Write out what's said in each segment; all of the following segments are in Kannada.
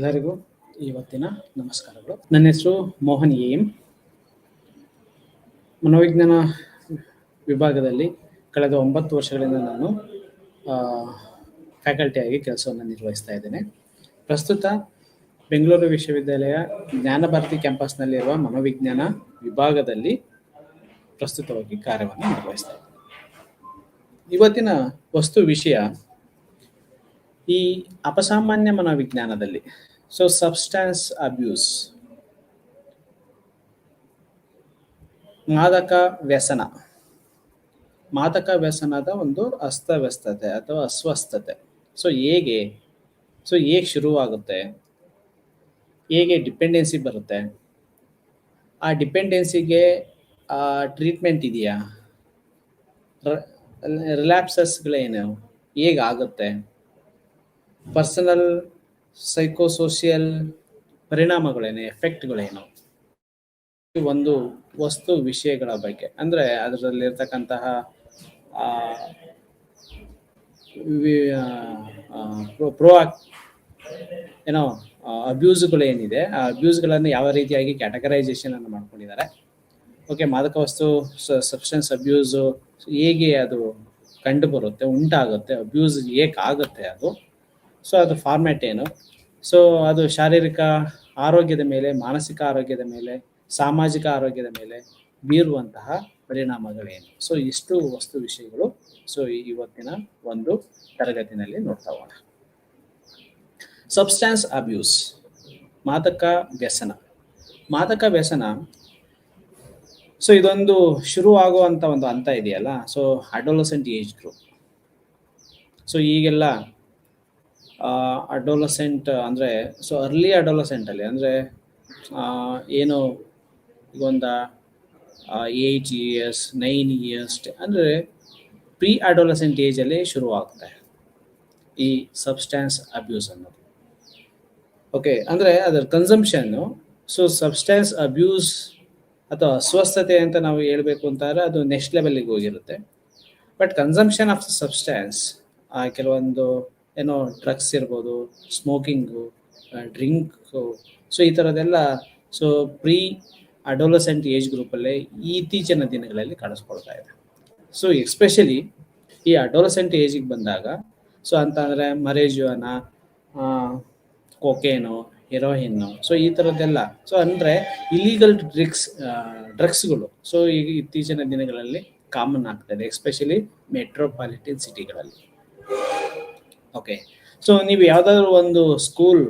ಎಲ್ಲರಿಗೂ ಇವತ್ತಿನ ನಮಸ್ಕಾರಗಳು. ನನ್ನ ಹೆಸರು ಮೋಹನ್ ಎಂ. ಮನೋವಿಜ್ಞಾನ ವಿಭಾಗದಲ್ಲಿ ಕಳೆದ 9 ವರ್ಷಗಳಿಂದ ನಾನು ಫ್ಯಾಕಲ್ಟಿಯಾಗಿ ಕೆಲಸವನ್ನು ನಿರ್ವಹಿಸ್ತಾ ಇದ್ದೇನೆ. ಪ್ರಸ್ತುತ ಬೆಂಗಳೂರು ವಿಶ್ವವಿದ್ಯಾಲಯ ಜ್ಞಾನಭಾರತಿ ಕ್ಯಾಂಪಸ್ನಲ್ಲಿರುವ ಮನೋವಿಜ್ಞಾನ ವಿಭಾಗದಲ್ಲಿ ಪ್ರಸ್ತುತವಾಗಿ ಕಾರ್ಯವನ್ನು ನಿರ್ವಹಿಸ್ತಾ ಇದ್ದೇನೆ. ಇವತ್ತಿನ ವಸ್ತು ವಿಷಯ ಈ ಅಪಸಾಮಾನ್ಯ ಮನೋವಿಜ್ಞಾನದಲ್ಲಿ ಸಬ್ಸ್ಟಾನ್ಸ್ ಅಬ್ಯೂಸ್, ಮಾದಕ ವ್ಯಸನದ ಒಂದು ಅಸ್ತವ್ಯಸ್ತತೆ ಅಥವಾ ಅಸ್ವಸ್ಥತೆ. ಹೇಗೆ ಶುರುವಾಗುತ್ತೆ, ಹೇಗೆ ಡಿಪೆಂಡೆನ್ಸಿ ಬರುತ್ತೆ, ಆ ಡಿಪೆಂಡೆನ್ಸಿಗೆ ಟ್ರೀಟ್ಮೆಂಟ್ ಇದೆಯಾ, ರಿಲ್ಯಾಪ್ಸಸ್ಗಳೇನು, ಹೇಗಾಗುತ್ತೆ, ಪರ್ಸನಲ್ ಸೈಕೋಸೋಷಿಯಲ್ ಪರಿಣಾಮಗಳೇನು, ಎಫೆಕ್ಟ್ಗಳೇನು, ಒಂದು ವಸ್ತು ವಿಷಯಗಳ ಬಗ್ಗೆ, ಅಂದರೆ ಅದರಲ್ಲಿರ್ತಕ್ಕಂತಹ ಅಬ್ಯೂಸ್ಗಳೇನಿದೆ, ಆ ಅಬ್ಯೂಸ್ಗಳನ್ನು ಯಾವ ರೀತಿಯಾಗಿ ಕ್ಯಾಟಗರೈಸೇಷನ್ ಅನ್ನು ಮಾಡ್ಕೊಂಡಿದ್ದಾರೆ. ಮಾದಕ ವಸ್ತು ಸಬ್ಸ್ಟೆನ್ಸ್ ಅಬ್ಯೂಸು ಹೇಗೆ ಅದು ಕಂಡು ಬರುತ್ತೆ, ಉಂಟಾಗುತ್ತೆ, ಅಬ್ಯೂಸ್ ಏಕಾಗುತ್ತೆ ಅದು. ಅದು ಫಾರ್ಮ್ಯಾಟ್ ಏನು, ಅದು ಶಾರೀರಿಕ ಆರೋಗ್ಯದ ಮೇಲೆ, ಮಾನಸಿಕ ಆರೋಗ್ಯದ ಮೇಲೆ, ಸಾಮಾಜಿಕ ಆರೋಗ್ಯದ ಮೇಲೆ ಬೀರುವಂತಹ ಪರಿಣಾಮಗಳೇನು. ಇಷ್ಟು ವಸ್ತು ವಿಷಯಗಳು ಇವತ್ತಿನ ಒಂದು ತರಗತಿನಲ್ಲಿ ನೋಡ್ತಾ ಹೋಗೋಣ. ಸಬ್ಸ್ಟಾನ್ಸ್ ಅಬ್ಯೂಸ್, ಮಾದಕ ವ್ಯಸನ ಇದೊಂದು ಶುರುವಾಗುವಂತ ಒಂದು ಹಂತ ಇದೆಯಲ್ಲ, ಅಡೋಲಸೆಂಟ್ ಏಜ್ ಗ್ರೂಪ್. ಈಗೆಲ್ಲ ಅಡೋಲಸೆಂಟ್ ಅಂದರೆ ಅರ್ಲಿ ಅಡೋಲಸೆಂಟ್ ಅಲ್ಲಿ ಅಂದರೆ ಏನು ಒಂದು 8 years 9 years ಅಂದರೆ ಪ್ರೀ ಅಡೋಲಸೆಂಟ್ ಏಜಲ್ಲಿ ಶುರುವಾಗುತ್ತೆ ಈ ಸಬ್ಸ್ಟಾನ್ಸ್ ಅಬ್ಯೂಸ್ ಅನ್ನೋದು. ಅಂದರೆ ಅದರ ಕನ್ಸಂಪ್ಷನ್ನು ಸಬ್ಸ್ಟಾನ್ಸ್ ಅಬ್ಯೂಸ್ ಅಥವಾ ಅಸ್ವಸ್ಥತೆ ಅಂತ ನಾವು ಹೇಳ್ಬೇಕು ಅಂತಾರೆ, ಅದು ನೆಕ್ಸ್ಟ್ ಲೆವೆಲ್ಗೆ ಹೋಗಿರುತ್ತೆ. ಬಟ್ ಕನ್ಸಂಪ್ಷನ್ ಆಫ್ ದ ಸಬ್ಸ್ಟಾನ್ಸ್, ಕೆಲವೊಂದು ಡ್ರಗ್ಸ್ ಇರ್ಬೋದು, ಸ್ಮೋಕಿಂಗು, ಡ್ರಿಂಕು, ಈ ಥರದ್ದೆಲ್ಲ ಪ್ರೀ ಅಡೋಲಸೆಂಟ್ ಏಜ್ ಗ್ರೂಪಲ್ಲೇ ಇತ್ತೀಚಿನ ದಿನಗಳಲ್ಲಿ ಕಾಣಿಸ್ಕೊಳ್ತಾ ಇದೆ. ಎಸ್ಪೆಷಲಿ ಈ ಅಡೋಲಸೆಂಟ್ ಏಜಿಗೆ ಬಂದಾಗ ಅಂತ ಅಂದರೆ ಮರೇಜುವನ, ಕೊಕೇನು, ಹೆರೋಯಿನ್ನು, ಈ ಥರದ್ದೆಲ್ಲ ಅಂದರೆ ಇಲೀಗಲ್ ಡ್ರಗ್ಸ್ಗಳು ಈಗ ಇತ್ತೀಚಿನ ದಿನಗಳಲ್ಲಿ ಕಾಮನ್ ಆಗ್ತದೆ, ಎಸ್ಪೆಷಲಿ ಮೆಟ್ರೋಪಾಲಿಟನ್ ಸಿಟಿಗಳಲ್ಲಿ. ನೀವು ಯಾವುದಾದ್ರೂ ಒಂದು ಸ್ಕೂಲ್,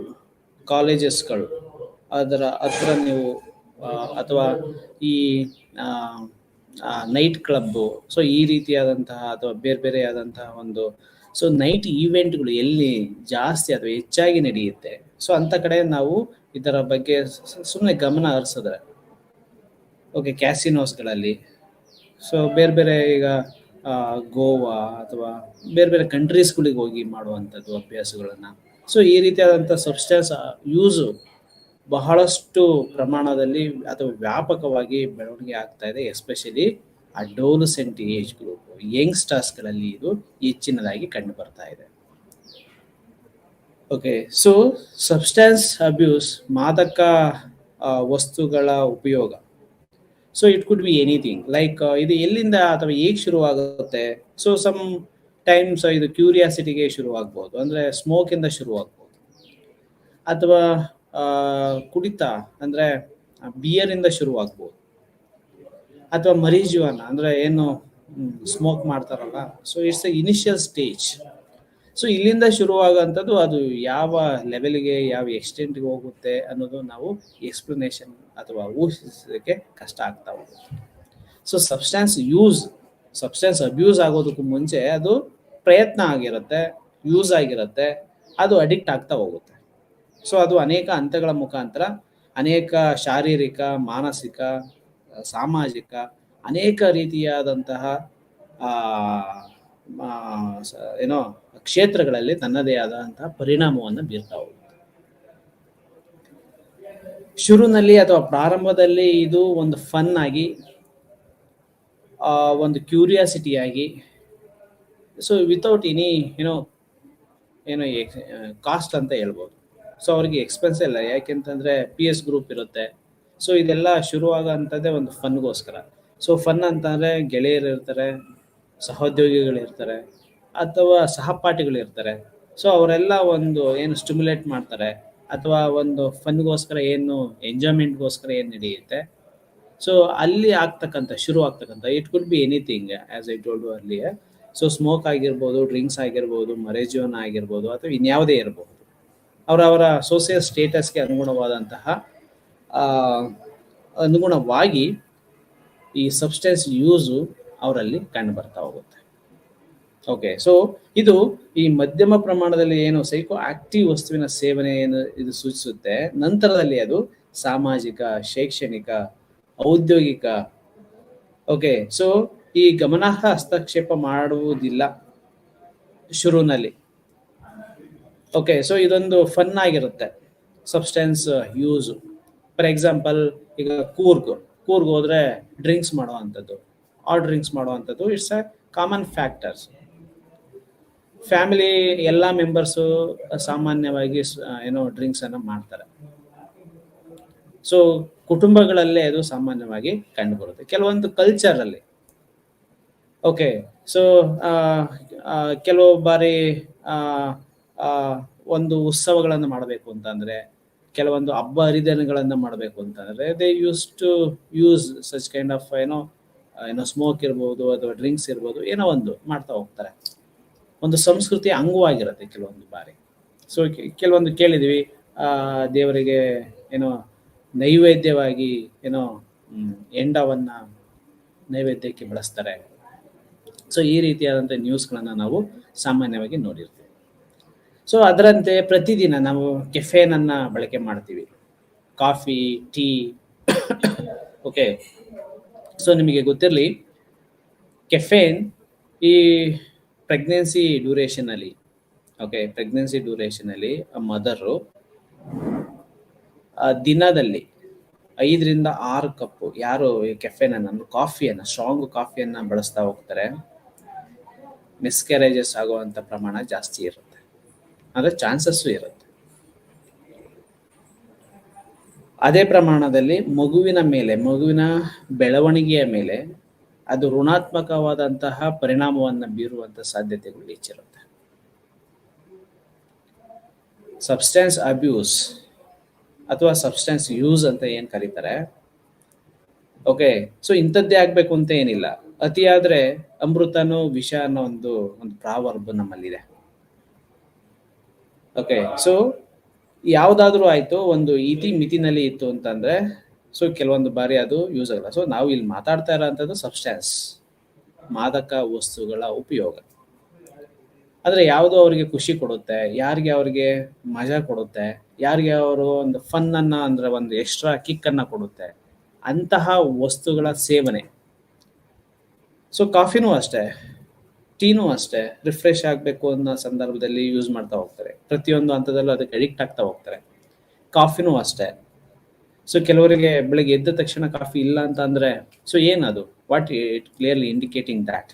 ಕಾಲೇಜಸ್ಗಳು ಅದರ ಹತ್ರ ನೀವು ಅಥವಾ ಈ ನೈಟ್ ಕ್ಲಬ್ಬು, ಈ ರೀತಿಯಾದಂತಹ ಅಥವಾ ಬೇರೆ ಆದಂತಹ ಒಂದು ನೈಟ್ ಈವೆಂಟ್ಗಳು ಎಲ್ಲಿ ಜಾಸ್ತಿ ಅಥವಾ ಹೆಚ್ಚಾಗಿ ನಡೆಯುತ್ತೆ, ಅಂಥ ಕಡೆ ನಾವು ಇದರ ಬಗ್ಗೆ ಸುಮ್ಮನೆ ಗಮನ ಹರಿಸಿದ್ರೆ, ಕ್ಯಾಸಿನೋಸ್ಗಳಲ್ಲಿ, ಬೇರೆ ಈಗ ಗೋವಾ ಅಥವಾ ಬೇರೆ ಕಂಟ್ರೀಸ್ಗಳಿಗೆ ಹೋಗಿ ಮಾಡುವಂಥದ್ದು ಅಭ್ಯಾಸಗಳನ್ನು. ಈ ರೀತಿಯಾದಂಥ ಸಬ್ಸ್ಟೆನ್ಸ್ ಯೂಸು ಬಹಳಷ್ಟು ಪ್ರಮಾಣದಲ್ಲಿ ಅಥವಾ ವ್ಯಾಪಕವಾಗಿ ಬೆಳವಣಿಗೆ ಆಗ್ತಾ ಇದೆ, ಎಸ್ಪೆಷಲಿ ಅಡೋಲಸೆಂಟ್ ಏಜ್ ಗ್ರೂಪ್, ಯಂಗ್ಸ್ಟರ್ಸ್ಗಳಲ್ಲಿ ಇದು ಹೆಚ್ಚಿನದಾಗಿ ಕಂಡು ಬರ್ತಾ ಇದೆ. ಸಬ್ಸ್ಟೆನ್ಸ್ ಅಬ್ಯೂಸ್, ಮಾದಕ ವಸ್ತುಗಳ ಉಪಯೋಗ. It could be anything, like ಇದು ಎಲ್ಲಿಂದ ಅಥವಾ ಹೇಗೆ ಶುರುವಾಗುತ್ತೆ. ಸಮ್ ಟೈಮ್ಸ್ ಇದು ಕ್ಯೂರಿಯಾಸಿಟಿಗೆ ಶುರುವಾಗ್ಬೋದು, ಅಂದರೆ ಸ್ಮೋಕಿಂದ ಶುರುವಾಗ್ಬೋದು, ಅಥವಾ ಕುಡಿತ ಅಂದರೆ ಬಿಯರಿಂದ ಶುರುವಾಗ್ಬೋದು, ಅಥವಾ ಮರಿಜುವಾನ ಅಂದರೆ ಏನು ಸ್ಮೋಕ್ ಮಾಡ್ತಾರಲ್ಲ, ಇಟ್ಸ್ ಎ ಇನಿಷಿಯಲ್ ಸ್ಟೇಜ್. ಇಲ್ಲಿಂದ ಶುರುವಾಗುವಂಥದ್ದು, ಅದು ಯಾವ ಲೆವೆಲ್ಗೆ, ಯಾವ ಎಕ್ಸ್ಟೆಂಟ್ಗೆ ಹೋಗುತ್ತೆ ಅನ್ನೋದು ನಾವು ಎಕ್ಸ್ಪ್ಲನೇಷನ್ ಅಥವಾ ಊಹಿಸೋದಕ್ಕೆ ಕಷ್ಟ ಆಗ್ತಾ ಹೋಗುತ್ತೆ. ಸಬ್ಸ್ಟೆನ್ಸ್ ಅಬ್ಯೂಸ್ ಆಗೋದಕ್ಕೂ ಮುಂಚೆ ಅದು ಪ್ರಯತ್ನ ಆಗಿರುತ್ತೆ, ಯೂಸ್ ಆಗಿರುತ್ತೆ, ಅದು ಅಡಿಕ್ಟ್ ಆಗ್ತಾ ಹೋಗುತ್ತೆ. ಅದು ಅನೇಕ ಹಂತಗಳ ಮುಖಾಂತರ ಅನೇಕ ಶಾರೀರಿಕ, ಮಾನಸಿಕ, ಸಾಮಾಜಿಕ ಅನೇಕ ರೀತಿಯಾದಂತಹ ಕ್ಷೇತ್ರಗಳಲ್ಲಿ ತನ್ನದೇ ಆದಂತಹ ಪರಿಣಾಮವನ್ನು ಬೀರ್ತಾ ಹೋಗುತ್ತೆ. ಶುರುನಲ್ಲಿ ಅಥವಾ ಪ್ರಾರಂಭದಲ್ಲಿ ಇದು ಒಂದು ಫನ್ ಆಗಿ, ಒಂದು ಕ್ಯೂರಿಯಾಸಿಟಿ ಆಗಿ, ವಿತೌಟ್ ಎನಿ ಕಾಸ್ಟ್ ಅಂತ ಹೇಳ್ಬೋದು. ಸೊ ಅವ್ರಿಗೆ ಎಕ್ಸ್ಪೆನ್ಸ್ ಇಲ್ಲ, ಯಾಕೆಂತಂದ್ರೆ PS ಗ್ರೂಪ್ ಇರುತ್ತೆ. ಸೊ ಇದೆಲ್ಲ ಶುರುವಾಗಂಥದ್ದೇ ಒಂದು ಫನ್ಗೋಸ್ಕರ. ಸೊ ಫನ್ ಅಂತಂದ್ರೆ ಗೆಳೆಯರು ಇರ್ತಾರೆ, ಸಹೋದ್ಯೋಗಿಗಳಿರ್ತಾರೆ, ಅಥವಾ ಸಹಪಾಠಿಗಳಿರ್ತಾರೆ. ಸೊ ಅವರೆಲ್ಲ ಒಂದು ಏನು ಸ್ಟಿಮ್ಯುಲೇಟ್ ಮಾಡ್ತಾರೆ, ಅಥವಾ ಒಂದು ಫನ್ಗೋಸ್ಕರ ಏನು ಎಂಜಾಯ್ಮೆಂಟ್ಗೋಸ್ಕರ ಏನು ನಡೆಯುತ್ತೆ. ಸೊ ಅಲ್ಲಿ ಶುರು ಆಗ್ತಕ್ಕಂಥ it could be anything as I told earlier. So smoke ಆಗಿರ್ಬೋದು, ಡ್ರಿಂಕ್ಸ್ ಆಗಿರ್ಬೋದು, ಮರೆಜೀವನ ಆಗಿರ್ಬೋದು, ಅಥವಾ ಇನ್ಯಾವುದೇ ಇರಬಹುದು. ಅವರವರ ಸೋಷಿಯಲ್ ಸ್ಟೇಟಸ್ಗೆ ಅನುಗುಣವಾಗಿ ಈ ಸಬ್ಸ್ಟೆನ್ಸ್ ಯೂಸು ಅವರಲ್ಲಿ ಕಂಡು ಬರ್ತಾ ಹೋಗುತ್ತೆ. ಓಕೆ, ಸೊ ಇದು ಈ ಮಧ್ಯಮ ಪ್ರಮಾಣದಲ್ಲಿ ಏನು ಸೈಕೋ ಆಕ್ಟಿವ್ ವಸ್ತುವಿನ ಸೇವನೆ ಏನು ಇದು ಸೂಚಿಸುತ್ತೆ. ನಂತರದಲ್ಲಿ ಅದು ಸಾಮಾಜಿಕ, ಶೈಕ್ಷಣಿಕ, ಔದ್ಯೋಗಿಕ, ಓಕೆ, ಸೊ ಈ ಗಮನಾರ್ಹ ಹಸ್ತಕ್ಷೇಪ ಮಾಡುವುದಿಲ್ಲ ಶುರುವಿನಲ್ಲಿ. ಓಕೆ, ಸೊ ಇದೊಂದು ಫನ್ ಆಗಿರುತ್ತೆ ಸಬ್ಸ್ಟೆನ್ಸ್ ಯೂಸು. ಫಾರ್ ಎಕ್ಸಾಂಪಲ್, ಈಗ ಕೂರ್ಗ್ ಹೋದ್ರೆ ಡ್ರಿಂಕ್ಸ್ ಮಾಡುವಂಥದ್ದು, ಡ್ರಿಂಕ್ಸ್ ಮಾಡುವಂಥದ್ದು it's a common factors. Family ಎಲ್ಲ ಮೆಂಬರ್ಸು ಸಾಮಾನ್ಯವಾಗಿ ಡ್ರಿಂಕ್ಸ್ ಅನ್ನ ಮಾಡ್ತಾರೆ. ಸೊ ಕುಟುಂಬಗಳಲ್ಲೇ ಅದು ಸಾಮಾನ್ಯವಾಗಿ ಕಂಡು ಬರುತ್ತೆ. ಕೆಲವೊಂದು ಕಲ್ಚರ್ ಅಲ್ಲಿ, ಓಕೆ, ಸೊ ಕೆಲವು ಬಾರಿ ಒಂದು ಉತ್ಸವಗಳನ್ನು ಮಾಡಬೇಕು ಅಂತಂದ್ರೆ, ಕೆಲವೊಂದು ಹಬ್ಬ ಹರಿದಿನಗಳನ್ನ ಮಾಡಬೇಕು ಅಂತಂದ್ರೆ they use such kind of smoke ಇರ್ಬೋದು, ಅಥವಾ ಡ್ರಿಂಕ್ಸ್ ಇರ್ಬೋದು, ಏನೋ ಒಂದು ಮಾಡ್ತಾ ಹೋಗ್ತಾರೆ. ಒಂದು ಸಂಸ್ಕೃತಿಯ ಅಂಗವಾಗಿರುತ್ತೆ ಕೆಲವೊಂದು ಬಾರಿ. ಸೊ ಕೆಲವೊಂದು ಕೇಳಿದ್ವಿ, ದೇವರಿಗೆ ನೈವೇದ್ಯವಾಗಿ ಎಂಡವನ್ನ ನೈವೇದ್ಯಕ್ಕೆ ಬಳಸ್ತಾರೆ. ಸೊ ಈ ರೀತಿಯಾದಂಥ ನ್ಯೂಸ್ಗಳನ್ನ ನಾವು ಸಾಮಾನ್ಯವಾಗಿ ನೋಡಿರ್ತೀವಿ. ಸೊ ಅದರಂತೆ ಪ್ರತಿದಿನ ನಾವು ಕೆಫೇನ್ ಅನ್ನ ಬಳಕೆ ಮಾಡ್ತೀವಿ, ಕಾಫಿ, ಟೀ. ಓಕೆ, ಸೊ ನಿಮಗೆ ಗೊತ್ತಿರಲಿ, ಕೆಫೇನ್ ಈ ಪ್ರೆಗ್ನೆನ್ಸಿ ಡ್ಯೂರೇಷನ್ ಅಲ್ಲಿ ಮದರು ದಿನದಲ್ಲಿ 5 ರಿಂದ 6 ಕಪ್ ಯಾರು ಕೆಫೆನ್ ಅನ್ನು, ಸ್ಟ್ರಾಂಗ್ ಕಾಫಿಯನ್ನ ಬಳಸ್ತಾ ಹೋಗ್ತಾರೆ, ಮಿಸ್ಕ್ಯಾರೇಜಸ್ ಆಗುವಂತ ಪ್ರಮಾಣ ಜಾಸ್ತಿ ಇರುತ್ತೆ, ಅಂದ್ರೆ ಚಾನ್ಸಸ್ ಇರುತ್ತೆ. ಅದೇ ಪ್ರಮಾಣದಲ್ಲಿ ಮಗುವಿನ ಬೆಳವಣಿಗೆಯ ಮೇಲೆ ಅದು ಋಣಾತ್ಮಕವಾದಂತಹ ಪರಿಣಾಮವನ್ನು ಬೀರುವಂತ ಸಾಧ್ಯತೆಗಳು ಹೆಚ್ಚಿರುತ್ತೆ. ಸಬ್ಸ್ಟೆನ್ಸ್ ಅಬ್ಯೂಸ್ ಅಥವಾ ಸಬ್ಸ್ಟೆನ್ಸ್ ಯೂಸ್ ಅಂತ ಏನ್ ಕರೀತಾರೆ. ಓಕೆ, ಸೊ ಇಂಥದ್ದೇ ಆಗ್ಬೇಕು ಅಂತ ಏನಿಲ್ಲ. ಅತಿಯಾದ್ರೆ ಅಮೃತನೂ ವಿಷ ಅನ್ನೋ ಒಂದು ಪ್ರಾವರ್ಬ್ ನಮ್ಮಲ್ಲಿದೆ. ಓಕೆ, ಸೊ ಯಾವ್ದಾದ್ರೂ ಆಯ್ತು, ಒಂದು ಮಿತಿನಲ್ಲಿ ಇತ್ತು ಅಂತಂದ್ರೆ ಸೊ ಕೆಲವೊಂದು ಬಾರಿ ಅದು ಯೂಸ್ ಆಗಲ್ಲ. ಸೊ ನಾವು ಇಲ್ಲಿ ಮಾತಾಡ್ತಾ ಇರೋಂಥದ್ದು ಸಬ್ಸ್ಟೆನ್ಸ್, ಮಾದಕ ವಸ್ತುಗಳ ಉಪಯೋಗ. ಆದ್ರೆ ಯಾವುದು ಅವರಿಗೆ ಖುಷಿ ಕೊಡುತ್ತೆ, ಯಾರಿಗೆ ಅವ್ರಿಗೆ ಮಜಾ ಕೊಡುತ್ತೆ, ಯಾರಿಗೆ ಅವರು ಒಂದು ಫನ್ ಅನ್ನ ಅಂದ್ರೆ ಒಂದು ಎಕ್ಸ್ಟ್ರಾ ಕಿಕ್ ಅನ್ನ ಕೊಡುತ್ತೆ, ಅಂತಹ ವಸ್ತುಗಳ ಸೇವನೆ. ಸೊ ಕಾಫಿನೂ ಅಷ್ಟೇ, ಟೀನೂ ಅಷ್ಟೇ, ರಿಫ್ರೆಶ್ ಆಗಬೇಕು ಅನ್ನೋ ಸಂದರ್ಭದಲ್ಲಿ ಯೂಸ್ ಮಾಡ್ತಾ ಹೋಗ್ತಾರೆ. ಪ್ರತಿಯೊಂದು ಹಂತದಲ್ಲೂ ಅದಕ್ಕೆ ಅಡಿಕ್ಟ್ ಆಗ್ತಾ ಹೋಗ್ತಾರೆ. ಕಾಫಿನೂ ಅಷ್ಟೇ. ಸೊ ಕೆಲವರಿಗೆ ಬೆಳಗ್ಗೆ ಎದ್ದ ತಕ್ಷಣ ಕಾಫಿ ಇಲ್ಲ ಅಂತ ಅಂದ್ರೆ ಸೊ ಏನದು, what it clearly indicating that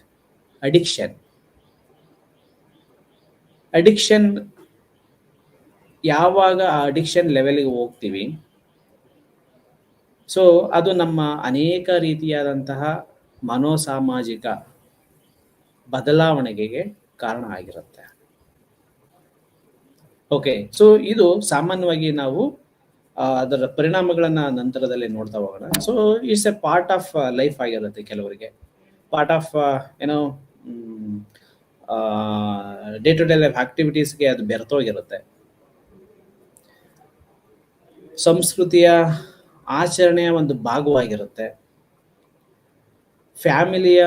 addiction. ಯಾವಾಗ ಆ ಅಡಿಕ್ಷನ್ ಲೆವೆಲ್ಗೆ ಹೋಗ್ತೀವಿ, ಸೊ ಅದು ನಮ್ಮ ಅನೇಕ ರೀತಿಯಾದಂತಹ ಮನೋಸಾಮಾಜಿಕ ಬದಲಾವಣೆಗೆ ಕಾರಣ ಆಗಿರುತ್ತೆ. ಓಕೆ, ಸೊ ಇದು ಸಾಮಾನ್ಯವಾಗಿ ನಾವು ಅದರ ಪರಿಣಾಮಗಳನ್ನ ನಂತರದಲ್ಲಿ ನೋಡ್ತಾ ಹೋಗೋಣ. So it's a part of life ಆಗಿರುತ್ತೆ ಕೆಲವರಿಗೆ, part of day to day life ಆಕ್ಟಿವಿಟೀಸ್ಗೆ ಅದು ಬೆರೆತೋಗಿರುತ್ತೆ. ಸಂಸ್ಕೃತಿಯ ಆಚರಣೆಯ ಒಂದು ಭಾಗವಾಗಿರುತ್ತೆ. ಫ್ಯಾಮಿಲಿಯ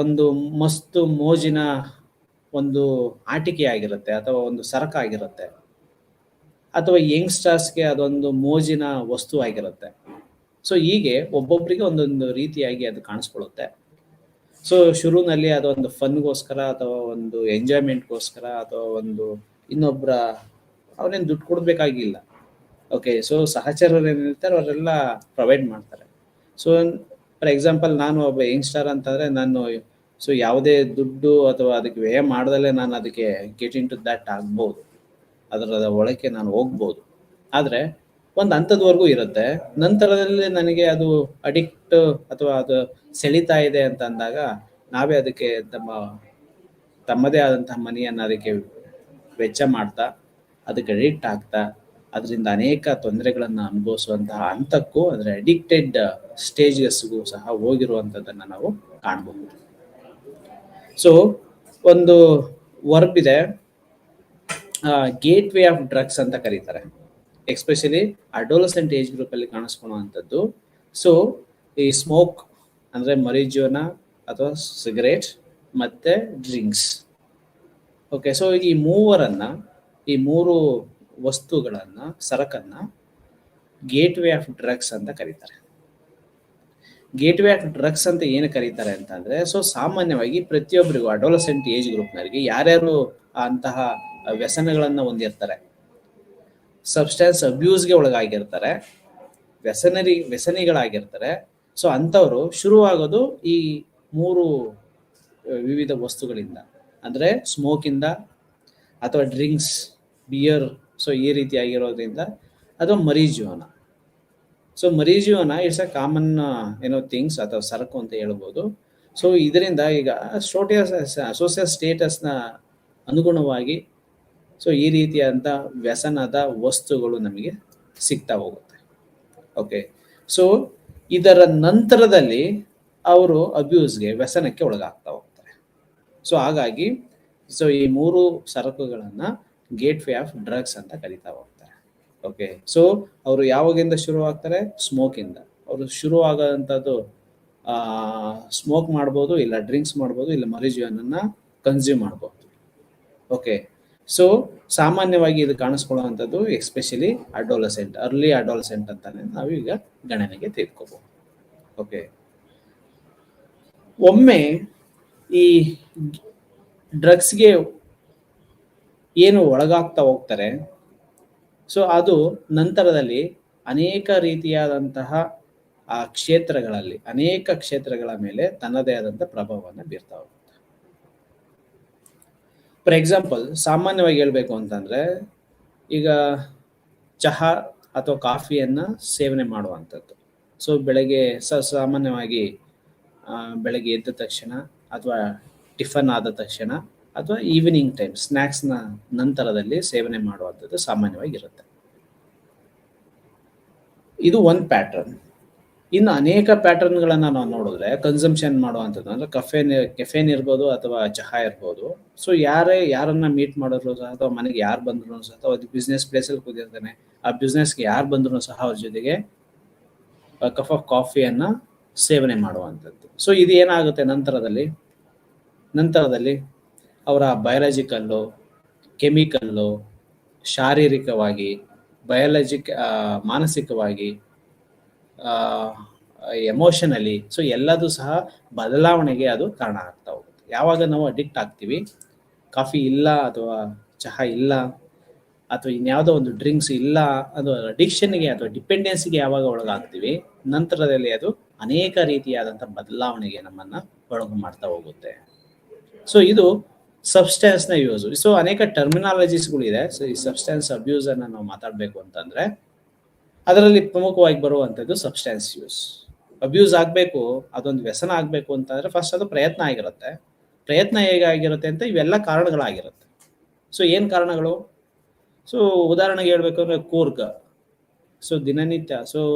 ಒಂದು ಮಸ್ತು ಮೋಜಿನ ಒಂದು ಆಟಿಕೆ ಆಗಿರುತ್ತೆ, ಅಥವಾ ಒಂದು ಸರಕಾಗಿರುತ್ತೆ, ಅಥವಾ ಯಂಗ್ಸ್ಟರ್ಸ್ಗೆ ಅದೊಂದು ಮೋಜಿನ ವಸ್ತು ಆಗಿರುತ್ತೆ. ಸೊ ಹೀಗೆ ಒಬ್ಬೊಬ್ಬರಿಗೆ ಒಂದೊಂದು ರೀತಿಯಾಗಿ ಅದು ಕಾಣಿಸ್ಕೊಳ್ಳುತ್ತೆ. ಸೊ ಶುರುವಿನಲ್ಲಿ ಅದೊಂದು ಫನ್ಗೋಸ್ಕರ, ಅಥವಾ ಒಂದು ಎಂಜಾಯ್ಮೆಂಟ್ಗೋಸ್ಕರ, ಅಥವಾ ಒಂದು ಇನ್ನೊಬ್ಬರ ಅವನೇನು ದುಡ್ಡು ಕೊಡಬೇಕಾಗಿಲ್ಲ. ಓಕೆ, ಸೊ ಸಹಚರರು ಏನಿರ್ತಾರೆ ಅವರೆಲ್ಲ ಪ್ರೊವೈಡ್ ಮಾಡ್ತಾರೆ. ಸೊ ಫಾರ್ ಎಕ್ಸಾಂಪಲ್, ನಾನು ಒಬ್ಬ ಯಂಗ್ಸ್ಟರ್ ಅಂತಂದ್ರೆ ನಾನು ಯಾವುದೇ ದುಡ್ಡು ಅಥವಾ ಅದಕ್ಕೆ ವ್ಯಯ ಮಾಡ್ದಲ್ಲೇ ನಾನು ಅದಕ್ಕೆ ಗೆಟ್ ಇನ್ ಟು ದಟ್ ಆಗ್ಬೋದು. ಅದರ ಒಳಕ್ಕೆ ನಾನು ಹೋಗ್ಬೋದು. ಆದರೆ ಒಂದು ಹಂತದವರೆಗೂ ಇರುತ್ತೆ. ನಂತರದಲ್ಲಿ ನನಗೆ ಅದು ಅಡಿಕ್ಟ್ ಅಥವಾ ಅದು ಸೆಳೀತಾ ಇದೆ ಅಂತ ಅಂದಾಗ ನಾವೇ ಅದಕ್ಕೆ ತಮ್ಮದೇ ಆದಂತಹ ಮನಿಯನ್ನು ಅದಕ್ಕೆ ವೆಚ್ಚ ಮಾಡ್ತಾ, ಅದಕ್ಕೆ ಅಡಿಕ್ಟ್ ಆಗ್ತಾ, ಅದರಿಂದ ಅನೇಕ ತೊಂದರೆಗಳನ್ನು ಅನುಭವಿಸುವಂತಹ ಹಂತಕ್ಕೂ ಅದರ ಅಡಿಕ್ಟೆಡ್ ಸ್ಟೇಜಸ್ಗೂ ಸಹ ಹೋಗಿರುವಂಥದ್ದನ್ನು ನಾವು ಕಾಣಬಹುದು. ಸೊ ಒಂದು ವರ್ಬ್ ಇದೆ, ಗೇಟ್ ವೇ ಆಫ್ ಡ್ರಗ್ಸ್ ಅಂತ ಕರೀತಾರೆ. ಎಸ್ಪೆಷಲಿ ಅಡೋಲಸೆಂಟ್ ಏಜ್ ಗ್ರೂಪಲ್ಲಿ ಕಾಣಿಸ್ಕೊಳ್ಳುವಂಥದ್ದು. ಸೊ ಈ ಸ್ಮೋಕ್ ಅಂದರೆ ಮರಿಜುವನ ಅಥವಾ ಸಿಗರೇಟ್ ಮತ್ತು ಡ್ರಿಂಕ್ಸ್. ಓಕೆ, ಸೊ ಈ ಮೂರು ವಸ್ತುಗಳನ್ನು, ಸರಕನ್ನು ಗೇಟ್ ವೇ ಆಫ್ ಡ್ರಗ್ಸ್ ಅಂತ ಕರೀತಾರೆ. ಗೇಟ್ ವೇ ಆಫ್ ಡ್ರಗ್ಸ್ ಅಂತ ಏನು ಕರೀತಾರೆ ಅಂತಂದರೆ, ಸೊ ಸಾಮಾನ್ಯವಾಗಿ ಪ್ರತಿಯೊಬ್ಬರಿಗೂ ಅಡೋಲಸೆಂಟ್ ಏಜ್ ಗ್ರೂಪ್ನವರಿಗೆ ಯಾರ್ಯಾರು ಅಂತಹ ವ್ಯಸನಗಳನ್ನು ಹೊಂದಿರ್ತಾರೆ, ಸಬ್ಸ್ಟೆನ್ಸ್ ಅಬ್ಯೂಸ್ಗೆ ಒಳಗಾಗಿರ್ತಾರೆ, ವ್ಯಸನಿಗಳಾಗಿರ್ತಾರೆ, ಸೊ ಅಂಥವರು ಶುರುವಾಗೋದು ಈ ಮೂರು ವಿವಿಧ ವಸ್ತುಗಳಿಂದ. ಅಂದರೆ ಸ್ಮೋಕಿಂದ ಅಥವಾ ಡ್ರಿಂಕ್ಸ್, ಬಿಯರ್, ಸೊ ಈ ರೀತಿಯಾಗಿರೋದ್ರಿಂದ, ಅಥವಾ marijuana. So marijuana it's a common things ಅಥವಾ ಸರಕು ಅಂತ ಹೇಳ್ಬೋದು. ಸೊ ಇದರಿಂದ ಈಗ ಸೋಷಿಯಲ್ ಸ್ಟೇಟಸ್ನ ಅನುಗುಣವಾಗಿ ಸೊ ಈ ರೀತಿಯಾದಂಥ ವ್ಯಸನದ ವಸ್ತುಗಳು ನಮಗೆ ಸಿಗ್ತಾ ಹೋಗುತ್ತೆ. ಓಕೆ, ಸೊ ಇದರ ನಂತರದಲ್ಲಿ ಅವರು ಅಬ್ಯೂಸ್ಗೆ, ವ್ಯಸನಕ್ಕೆ ಒಳಗಾಗ್ತಾ ಹೋಗ್ತಾರೆ. ಸೊ ಹಾಗಾಗಿ ಸೊ ಈ ಮೂರು ಸರಕುಗಳನ್ನು ಗೇಟ್ ವೇ ಆಫ್ ಡ್ರಗ್ಸ್ ಅಂತ ಕರೀತಾ ಹೋಗ್ತಾರೆ. ಓಕೆ, ಸೊ ಅವರು ಯಾವಾಗಿಂದ ಶುರುವಾಗ್ತಾರೆ? ಸ್ಮೋಕಿಂದ. ಅವರು ಶುರುವಾಗೋಂಥದ್ದು ಸ್ಮೋಕ್ ಮಾಡ್ಬೋದು, ಇಲ್ಲ ಡ್ರಿಂಕ್ಸ್ ಮಾಡ್ಬೋದು, ಇಲ್ಲ ಮರಿಜುವನನ್ನು ಕನ್ಸ್ಯೂಮ್ ಮಾಡ್ಬೋದು. ಓಕೆ, ಸೊ ಸಾಮಾನ್ಯವಾಗಿ ಇದು ಕಾಣಿಸ್ಕೊಳ್ಳುವಂಥದ್ದು ಎಸ್ಪೆಷಲಿ ಅರ್ಲಿ ಅಡೋಲಸೆಂಟ್ ಅಂತಾನೆ ನಾವು ಈಗ ಗಣನೆಗೆ ತೆಗೆದುಕೋಬಹುದು. ಓಕೆ, ಒಮ್ಮೆ ಈ ಡ್ರಗ್ಸ್ಗೆ ಏನು ಒಳಗಾಗ್ತಾ ಹೋಗ್ತಾರೆ, ಸೊ ಅದು ನಂತರದಲ್ಲಿ ಅನೇಕ ರೀತಿಯಾದಂತಹ ಅನೇಕ ಕ್ಷೇತ್ರಗಳ ಮೇಲೆ ತನ್ನದೇ ಆದಂಥ ಪ್ರಭಾವವನ್ನು ಬೀರ್ತಾ ಹೋಗುತ್ತೆ. ಫಾರ್ ಎಕ್ಸಾಂಪಲ್, ಸಾಮಾನ್ಯವಾಗಿ ಹೇಳಬೇಕು ಅಂತಂದರೆ, ಈಗ ಚಹಾ ಅಥವಾ ಕಾಫಿಯನ್ನು ಸೇವನೆ ಮಾಡುವಂಥದ್ದು. ಸೊ ಸಾಮಾನ್ಯವಾಗಿ ಬೆಳಗ್ಗೆ ಎದ್ದ ತಕ್ಷಣ ಅಥವಾ ಟಿಫನ್ ಆದ ತಕ್ಷಣ ಅಥವಾ ಈವ್ನಿಂಗ್ ಟೈಮ್ ಸ್ನ್ಯಾಕ್ಸ್ನ ನಂತರದಲ್ಲಿ ಸೇವನೆ ಮಾಡುವಂಥದ್ದು ಸಾಮಾನ್ಯವಾಗಿರುತ್ತೆ. ಇದು ಒಂದು ಪ್ಯಾಟರ್ನ್. ಇನ್ನು ಅನೇಕ ಪ್ಯಾಟರ್ನ್ಗಳನ್ನು ನಾವು ನೋಡಿದ್ರೆ ಕನ್ಸಂಪ್ಷನ್ ಮಾಡುವಂಥದ್ದು ಅಂದರೆ ಕೆಫೇನ್ ಇರ್ಬೋದು ಅಥವಾ ಚಹಾ ಇರ್ಬೋದು. ಸೊ ಯಾರನ್ನ ಮೀಟ್ ಮಾಡಿದ್ರು ಸಹ ಅಥವಾ ಮನೆಗೆ ಯಾರು ಬಂದ್ರು ಸಹ ಅಥವಾ ಬಿಸ್ನೆಸ್ ಪ್ಲೇಸಲ್ಲಿ ಕೂತಿರ್ತಾನೆ, ಆ ಬಿಸ್ನೆಸ್ಗೆ ಯಾರು ಬಂದ್ರು ಸಹ ಅವ್ರ ಜೊತೆಗೆ ಕಪ್ ಆಫ್ ಕಾಫಿಯನ್ನು ಸೇವನೆ ಮಾಡುವಂಥದ್ದು. ಸೊ ಇದು ಏನಾಗುತ್ತೆ ನಂತರದಲ್ಲಿ ಅವರ ಬಯಾಲಜಿಕಲ್ಲು, ಕೆಮಿಕಲ್ಲು, ಶಾರೀರಿಕವಾಗಿ, ಮಾನಸಿಕವಾಗಿ, ಎಮೋಷನಲಿ, ಸೊ ಎಲ್ಲದೂ ಸಹ ಬದಲಾವಣೆಗೆ ಅದು ಕಾರಣ ಆಗ್ತಾ ಹೋಗುತ್ತೆ. ಯಾವಾಗ ನಾವು ಅಡಿಕ್ಟ್ ಆಗ್ತೀವಿ, ಕಾಫಿ ಇಲ್ಲ ಅಥವಾ ಚಹಾ ಇಲ್ಲ ಅಥವಾ ಇನ್ಯಾವುದೋ ಒಂದು ಡ್ರಿಂಕ್ಸ್ ಇಲ್ಲ, ಅದು ಅಡಿಕ್ಷನ್ಗೆ ಅಥವಾ ಡಿಪೆಂಡೆನ್ಸಿಗೆ ಯಾವಾಗ ಒಳಗಾಗ್ತೀವಿ, ನಂತರದಲ್ಲಿ ಅದು ಅನೇಕ ರೀತಿಯಾದಂಥ ಬದಲಾವಣೆಗೆ ನಮ್ಮನ್ನು ಒಳಗು ಮಾಡ್ತಾ ಹೋಗುತ್ತೆ. ಸೊ ಇದು ಸಬ್ಸ್ಟೆನ್ಸ್ನ ಯೂಸು. ಸೊ ಅನೇಕ ಟರ್ಮಿನಾಲಜೀಸ್ಗಳಿದೆ. ಸೊ ಈ ಸಬ್ಸ್ಟೆನ್ಸ್ ಅಬ್ಯೂಸನ್ನು ನಾವು ಮಾತಾಡಬೇಕು ಅಂತಂದರೆ ಅದರಲ್ಲಿ ಪ್ರಮುಖವಾಗಿ ಬರುವಂಥದ್ದು ಸಬ್ಸ್ಟೆನ್ಸ್ ಅಬ್ಯೂಸ್ ಆಗಬೇಕು, ಅದೊಂದು ವ್ಯಸನ ಆಗಬೇಕು ಅಂತಂದರೆ ಫಸ್ಟ್ ಅದು ಪ್ರಯತ್ನ ಆಗಿರುತ್ತೆ. ಪ್ರಯತ್ನ ಹೇಗಾಗಿರುತ್ತೆ ಅಂತ ಇವೆಲ್ಲ ಕಾರಣಗಳಾಗಿರುತ್ತೆ. ಸೊ ಏನು ಕಾರಣಗಳು? ಸೊ ಉದಾಹರಣೆಗೆ ಹೇಳಬೇಕು ಅಂದರೆ ಕೂರ್ಗ. ಸೊ ದಿನನಿತ್ಯ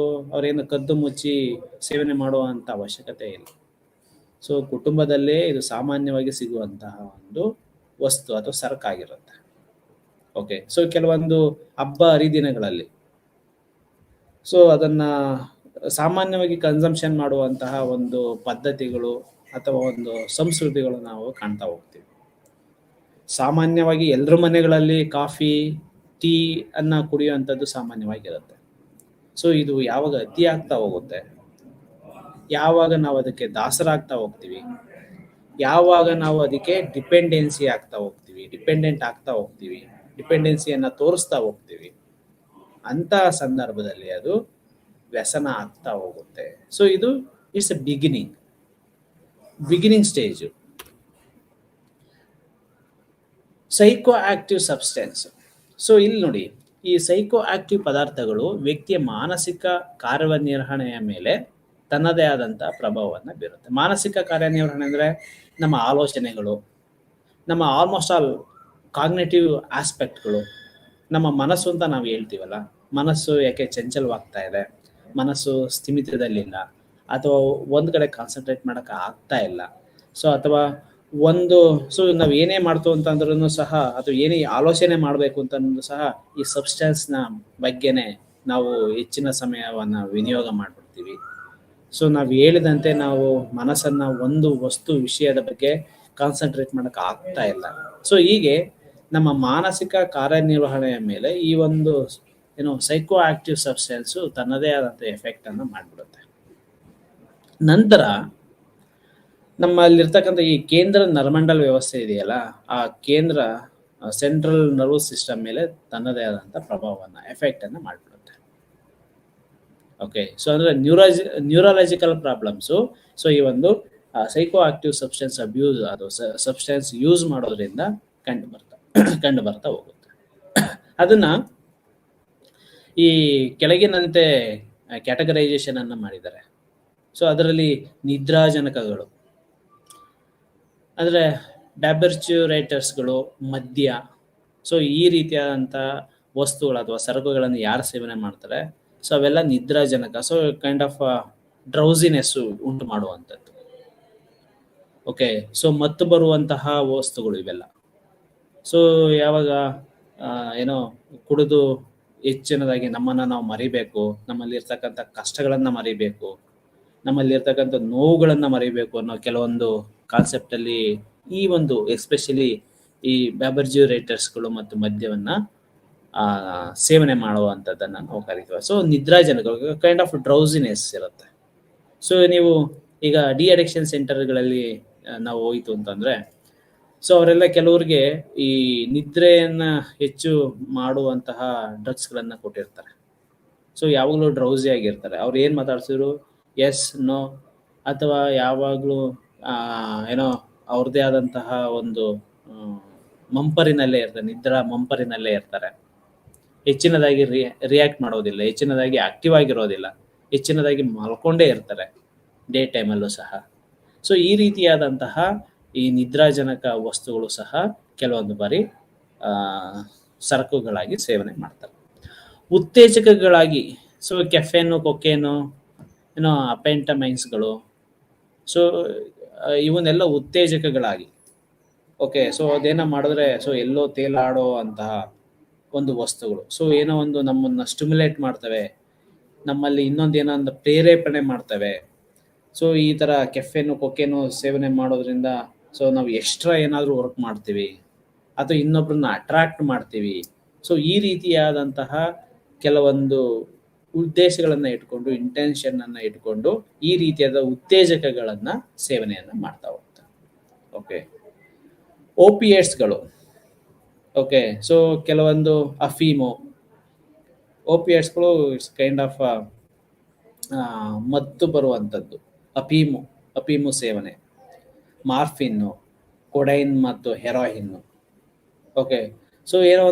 ಅವರೇನು ಕದ್ದು ಮುಚ್ಚಿ ಸೇವನೆ ಮಾಡುವಂಥ ಅವಶ್ಯಕತೆ ಇಲ್ಲ. ಸೊ ಕುಟುಂಬದಲ್ಲೇ ಇದು ಸಾಮಾನ್ಯವಾಗಿ ಸಿಗುವಂತಹ ಒಂದು ವಸ್ತು ಅಥವಾ ಸರಕಾಗಿರುತ್ತೆ. ಓಕೆ, ಸೊ ಕೆಲವೊಂದು ಹಬ್ಬ ಹರಿದಿನಗಳಲ್ಲಿ ಸೊ ಅದನ್ನು ಸಾಮಾನ್ಯವಾಗಿ ಕನ್ಸಂಪ್ಷನ್ ಮಾಡುವಂತಹ ಒಂದು ಪದ್ಧತಿಗಳು ಅಥವಾ ಒಂದು ಸಂಸ್ಕೃತಿಗಳು ನಾವು ಕಾಣ್ತಾ ಹೋಗ್ತೀವಿ. ಸಾಮಾನ್ಯವಾಗಿ ಎಲ್ಲರ ಮನೆಗಳಲ್ಲಿ ಕಾಫಿ, ಟೀ ಅನ್ನ ಕುಡಿಯುವಂಥದ್ದು ಸಾಮಾನ್ಯವಾಗಿರುತ್ತೆ. ಸೊ ಇದು ಯಾವಾಗ ಅತಿ ಆಗ್ತಾ ಹೋಗುತ್ತೆ, ಯಾವಾಗ ನಾವು ಅದಕ್ಕೆ ದಾಸರಾಗ್ತಾ ಹೋಗ್ತೀವಿ, ಯಾವಾಗ ನಾವು ಅದಕ್ಕೆ ಡಿಪೆಂಡೆಂಟ್ ಆಗ್ತಾ ಹೋಗ್ತೀವಿ, ಡಿಪೆಂಡೆನ್ಸಿಯನ್ನು ತೋರಿಸ್ತಾ ಹೋಗ್ತೀವಿ, ಅಂಥ ಸಂದರ್ಭದಲ್ಲಿ ಅದು ವ್ಯಸನ ಆಗ್ತಾ ಹೋಗುತ್ತೆ. ಸೊ ಇದು it's A beginning stage. Psycho active substance. So ಇಲ್ಲಿ ನೋಡಿ, ಈ ಸೈಕೋ ಆಕ್ಟಿವ್ ಪದಾರ್ಥಗಳು ವ್ಯಕ್ತಿಯ ಮಾನಸಿಕ ಕಾರ್ಯನಿರ್ವಹಣೆಯ ಮೇಲೆ ತನ್ನದೇ ಆದಂತಹ ಪ್ರಭಾವವನ್ನು ಬೀರುತ್ತೆ. ಮಾನಸಿಕ ಕಾರ್ಯನಿರ್ವಹಣೆ ಅಂದ್ರೆ ನಮ್ಮ ಆಲೋಚನೆಗಳು, ನಮ್ಮ ಆಲ್ಮೋಸ್ಟ್ ಆಲ್ ಕಾಗ್ನೇಟಿವ್ ಆಸ್ಪೆಕ್ಟ್ಗಳು, ನಮ್ಮ ಮನಸ್ಸು ಅಂತ ನಾವು ಹೇಳ್ತೀವಲ್ಲ, ಮನಸ್ಸು ಯಾಕೆ ಚಂಚಲವಾಗ್ತಾ ಇದೆ, ಮನಸ್ಸು ಸ್ಥಿಮಿತದಲ್ಲಿಲ್ಲ, ಅಥವಾ ಒಂದು ಕಡೆ ಕಾನ್ಸಂಟ್ರೇಟ್ ಮಾಡೋಕೆ ಆಗ್ತಾ ಇಲ್ಲ. ಸೊ ಅಥವಾ ನಾವು ಏನೇ ಮಾಡ್ತು ಅಂತಂದ್ರೂ ಸಹ, ಅಥವಾ ಏನೇ ಆಲೋಚನೆ ಮಾಡಬೇಕು ಅಂತಂದ್ರೂ ಸಹ ಈ ಸಬ್ಸ್ಟೆನ್ಸ್ನ ಬಗ್ಗೆನೇ ನಾವು ಹೆಚ್ಚಿನ ಸಮಯವನ್ನು ವಿನಿಯೋಗ ಮಾಡ್ಬಿಡ್ತೀವಿ. ಸೊ ನಾವು ಹೇಳಿದಂತೆ ನಾವು ಮನಸ್ಸನ್ನ ಒಂದು ವಿಷಯದ ಬಗ್ಗೆ ಕಾನ್ಸಂಟ್ರೇಟ್ ಮಾಡಕ್ ಆಗ್ತಾ ಇಲ್ಲ. ಸೊ ಹೀಗೆ ನಮ್ಮ ಮಾನಸಿಕ ಕಾರ್ಯನಿರ್ವಹಣೆಯ ಮೇಲೆ ಈ ಸೈಕೋ ಆಕ್ಟಿವ್ ಸಬ್ಸ್ಟೆನ್ಸ್ ತನ್ನದೇ ಆದಂಥ ಎಫೆಕ್ಟ್ ಅನ್ನು ಮಾಡಿಬಿಡುತ್ತೆ. ನಂತರ ನಮ್ಮಲ್ಲಿರ್ತಕ್ಕಂಥ ಈ ಕೇಂದ್ರ ನರಮಂಡಲ ವ್ಯವಸ್ಥೆ ಇದೆಯಲ್ಲ, ಆ ಕೇಂದ್ರ ಸೆಂಟ್ರಲ್ ನರ್ವಸ್ ಸಿಸ್ಟಮ್ ಮೇಲೆ ತನ್ನದೇ ಆದಂಥ ಪ್ರಭಾವವನ್ನು ಎಫೆಕ್ಟ್ ಅನ್ನು ಮಾಡಿಬಿಡುತ್ತೆ. ಓಕೆ, ಸೊ ಅಂದ್ರೆ ನ್ಯೂರಾಲಜಿಕಲ್ ಪ್ರಾಬ್ಲಮ್ಸು ಸೊ ಈ ಸೈಕೋ ಆಕ್ಟಿವ್ ಸಬ್ಸ್ಟೆನ್ಸ್ ಅಬ್ಯೂಸ್, ಅದು ಸಬ್ಸ್ಟೆನ್ಸ್ ಯೂಸ್ ಮಾಡೋದ್ರಿಂದ ಕಂಡು ಬರ್ತಾ ಹೋಗುತ್ತೆ. ಅದನ್ನ ಈ ಕೆಳಗಿನಂತೆ ಕ್ಯಾಟಗರೈಸೇಷನ್ ಅನ್ನ ಮಾಡಿದ್ದಾರೆ. ಸೊ ಅದರಲ್ಲಿ ನಿದ್ರಾಜನಕಗಳು ಅಂದ್ರೆ ಬ್ಯಾಬರ್ಚ್ಯೂರೇಟರ್ಸ್ಗಳು, ಮದ್ಯ, ಸೊ ಈ ರೀತಿಯಾದಂಥ ವಸ್ತುಗಳು ಅಥವಾ ಸರಕುಗಳನ್ನು ಯಾರು ಸೇವನೆ ಮಾಡ್ತಾರೆ, ಸೊ ಅವೆಲ್ಲ ನಿದ್ರಾಜನಕ. ಸೊ ಕೈಂಡ್ ಆಫ್ ಡ್ರೌಸಿನೆಸ್ ಉಂಟು ಮಾಡುವಂಥದ್ದು. ಓಕೆ, ಸೊ ಮತ್ತು ಬರುವಂತಹ ವಸ್ತುಗಳು ಇವೆಲ್ಲ. ಸೊ ಯಾವಾಗ ಕುಡಿದು ಹೆಚ್ಚಿನದಾಗಿ ನಮ್ಮನ್ನು ನಾವು ಮರಿಬೇಕು, ನಮ್ಮಲ್ಲಿ ಇರ್ತಕ್ಕಂಥ ಕಷ್ಟಗಳನ್ನು ಮರಿಬೇಕು, ನಮ್ಮಲ್ಲಿ ಇರ್ತಕ್ಕಂಥ ನೋವುಗಳನ್ನು ಮರಿಬೇಕು ಅನ್ನೋ ಕೆಲವೊಂದು ಕಾನ್ಸೆಪ್ಟಲ್ಲಿ ಈ ಎಸ್ಪೆಷಲಿ ಈ ಬ್ಯಾಬರ್ಜ್ಯೂರೇಟರ್ಸ್ಗಳು ಮತ್ತು ಮದ್ಯವನ್ನ ಸೇವನೆ ಮಾಡುವಂಥದ್ದನ್ನು ನಾವು ಕರಿತೀವಿ. ಸೊ ನಿದ್ರಾಜನಕ ಕೈಂಡ್ ಆಫ್ ಡ್ರೌಸಿನೆಸ್ ಇರುತ್ತೆ. ಸೊ ನೀವು ಈಗ ಡಿ ಅಡಿಕ್ಷನ್ ಸೆಂಟರ್ಗಳಲ್ಲಿ ನಾವು ಹೋಯ್ತು ಅಂತಂದ್ರೆ, ಸೊ ಅವರೆಲ್ಲ ಕೆಲವ್ರಿಗೆ ಈ ನಿದ್ರೆಯನ್ನ ಹೆಚ್ಚು ಮಾಡುವಂತಹ ಡ್ರಗ್ಸ್ಗಳನ್ನ ಕೊಟ್ಟಿರ್ತಾರೆ. ಸೊ ಯಾವಾಗಲೂ ಡ್ರೌಸಿ ಆಗಿರ್ತಾರೆ. ಅವ್ರು ಏನು ಮಾತಾಡ್ಸಿದ್ರು ಎಸ್ ನೋ, ಅಥವಾ ಯಾವಾಗಲೂ ಅವ್ರದ್ದೇ ಆದಂತಹ ಮಂಪರಿನಲ್ಲೇ ಇರ್ತಾರೆ, ನಿದ್ರಾ ಮಂಪರಿನಲ್ಲೇ ಇರ್ತಾರೆ. ಹೆಚ್ಚಿನದಾಗಿ ರಿಯಾಕ್ಟ್ ಮಾಡೋದಿಲ್ಲ, ಹೆಚ್ಚಿನದಾಗಿ ಆಕ್ಟಿವ್ ಆಗಿರೋದಿಲ್ಲ, ಹೆಚ್ಚಿನದಾಗಿ ಮಲ್ಕೊಂಡೇ ಇರ್ತಾರೆ ಡೇ ಟೈಮಲ್ಲೂ ಸಹ. ಸೊ ಈ ರೀತಿಯಾದಂತಹ ಈ ನಿದ್ರಾಜನಕ ವಸ್ತುಗಳು ಸಹ ಕೆಲವೊಂದು ಬಾರಿ ಸರಕುಗಳಾಗಿ ಸೇವನೆ ಮಾಡ್ತಾರೆ. ಉತ್ತೇಜಕಗಳಾಗಿ ಸೊ ಕೆಫೆನು, ಕೊಕೇನು, ಅಪೆಂಟಮೈನ್ಸ್ಗಳು, ಸೊ ಇವನ್ನೆಲ್ಲ ಉತ್ತೇಜಕಗಳಾಗಿ. ಓಕೆ, ಸೊ ಅದೇನೋ ಮಾಡಿದ್ರೆ ಸೊ ಎಲ್ಲೋ ತೇಲಾಡೋ ಅಂತಹ ವಸ್ತುಗಳು. ಸೊ ಏನೋ ನಮ್ಮನ್ನ ಸ್ಟಿಮ್ಯುಲೇಟ್ ಮಾಡ್ತವೆ, ನಮ್ಮಲ್ಲಿ ಇನ್ನೊಂದೇನೋ ಪ್ರೇರೇಪಣೆ ಮಾಡ್ತವೆ. ಸೊ ಈ ತರ ಕೆಫೆನು, ಕೊಕೇನು ಸೇವನೆ ಮಾಡೋದ್ರಿಂದ ಸೊ ನಾವು ಎಕ್ಸ್ಟ್ರಾ ಏನಾದರೂ ವರ್ಕ್ ಮಾಡ್ತೀವಿ, ಅಥವಾ ಇನ್ನೊಬ್ರನ್ನ ಅಟ್ರಾಕ್ಟ್ ಮಾಡ್ತೀವಿ. ಸೊ ಈ ರೀತಿಯಾದಂತಹ ಕೆಲವೊಂದು ಉದ್ದೇಶಗಳನ್ನ ಇಟ್ಕೊಂಡು, ಇಂಟೆನ್ಷನ್ ಅನ್ನ ಇಟ್ಕೊಂಡು ಈ ರೀತಿಯಾದ ಉತ್ತೇಜಕಗಳನ್ನ ಸೇವನೆಯನ್ನ ಮಾಡ್ತಾ ಹೋಗ್ತಾರೆ. ಓಕೆ, ಓಪಿಯೇಟ್ಸ್ಗಳು. ಓಕೆ, ಸೊ ಕೆಲವೊಂದು ಅಫೀಮು, ಓಪಿಯೇಟ್ಸ್ಗಳು ಇಟ್ಸ್ ಕೈಂಡ್ ಆಫ್ ಮತ್ತು ಬರುವಂಥದ್ದು. ಅಫೀಮು ಸೇವನೆ, ಮಾರ್ಫಿನ್ನು, ಕೊಡೈನ್ ಮತ್ತು ಹೆರಾಯಿನ್ನು. ಓಕೆ, ಸೊ ಏನೋ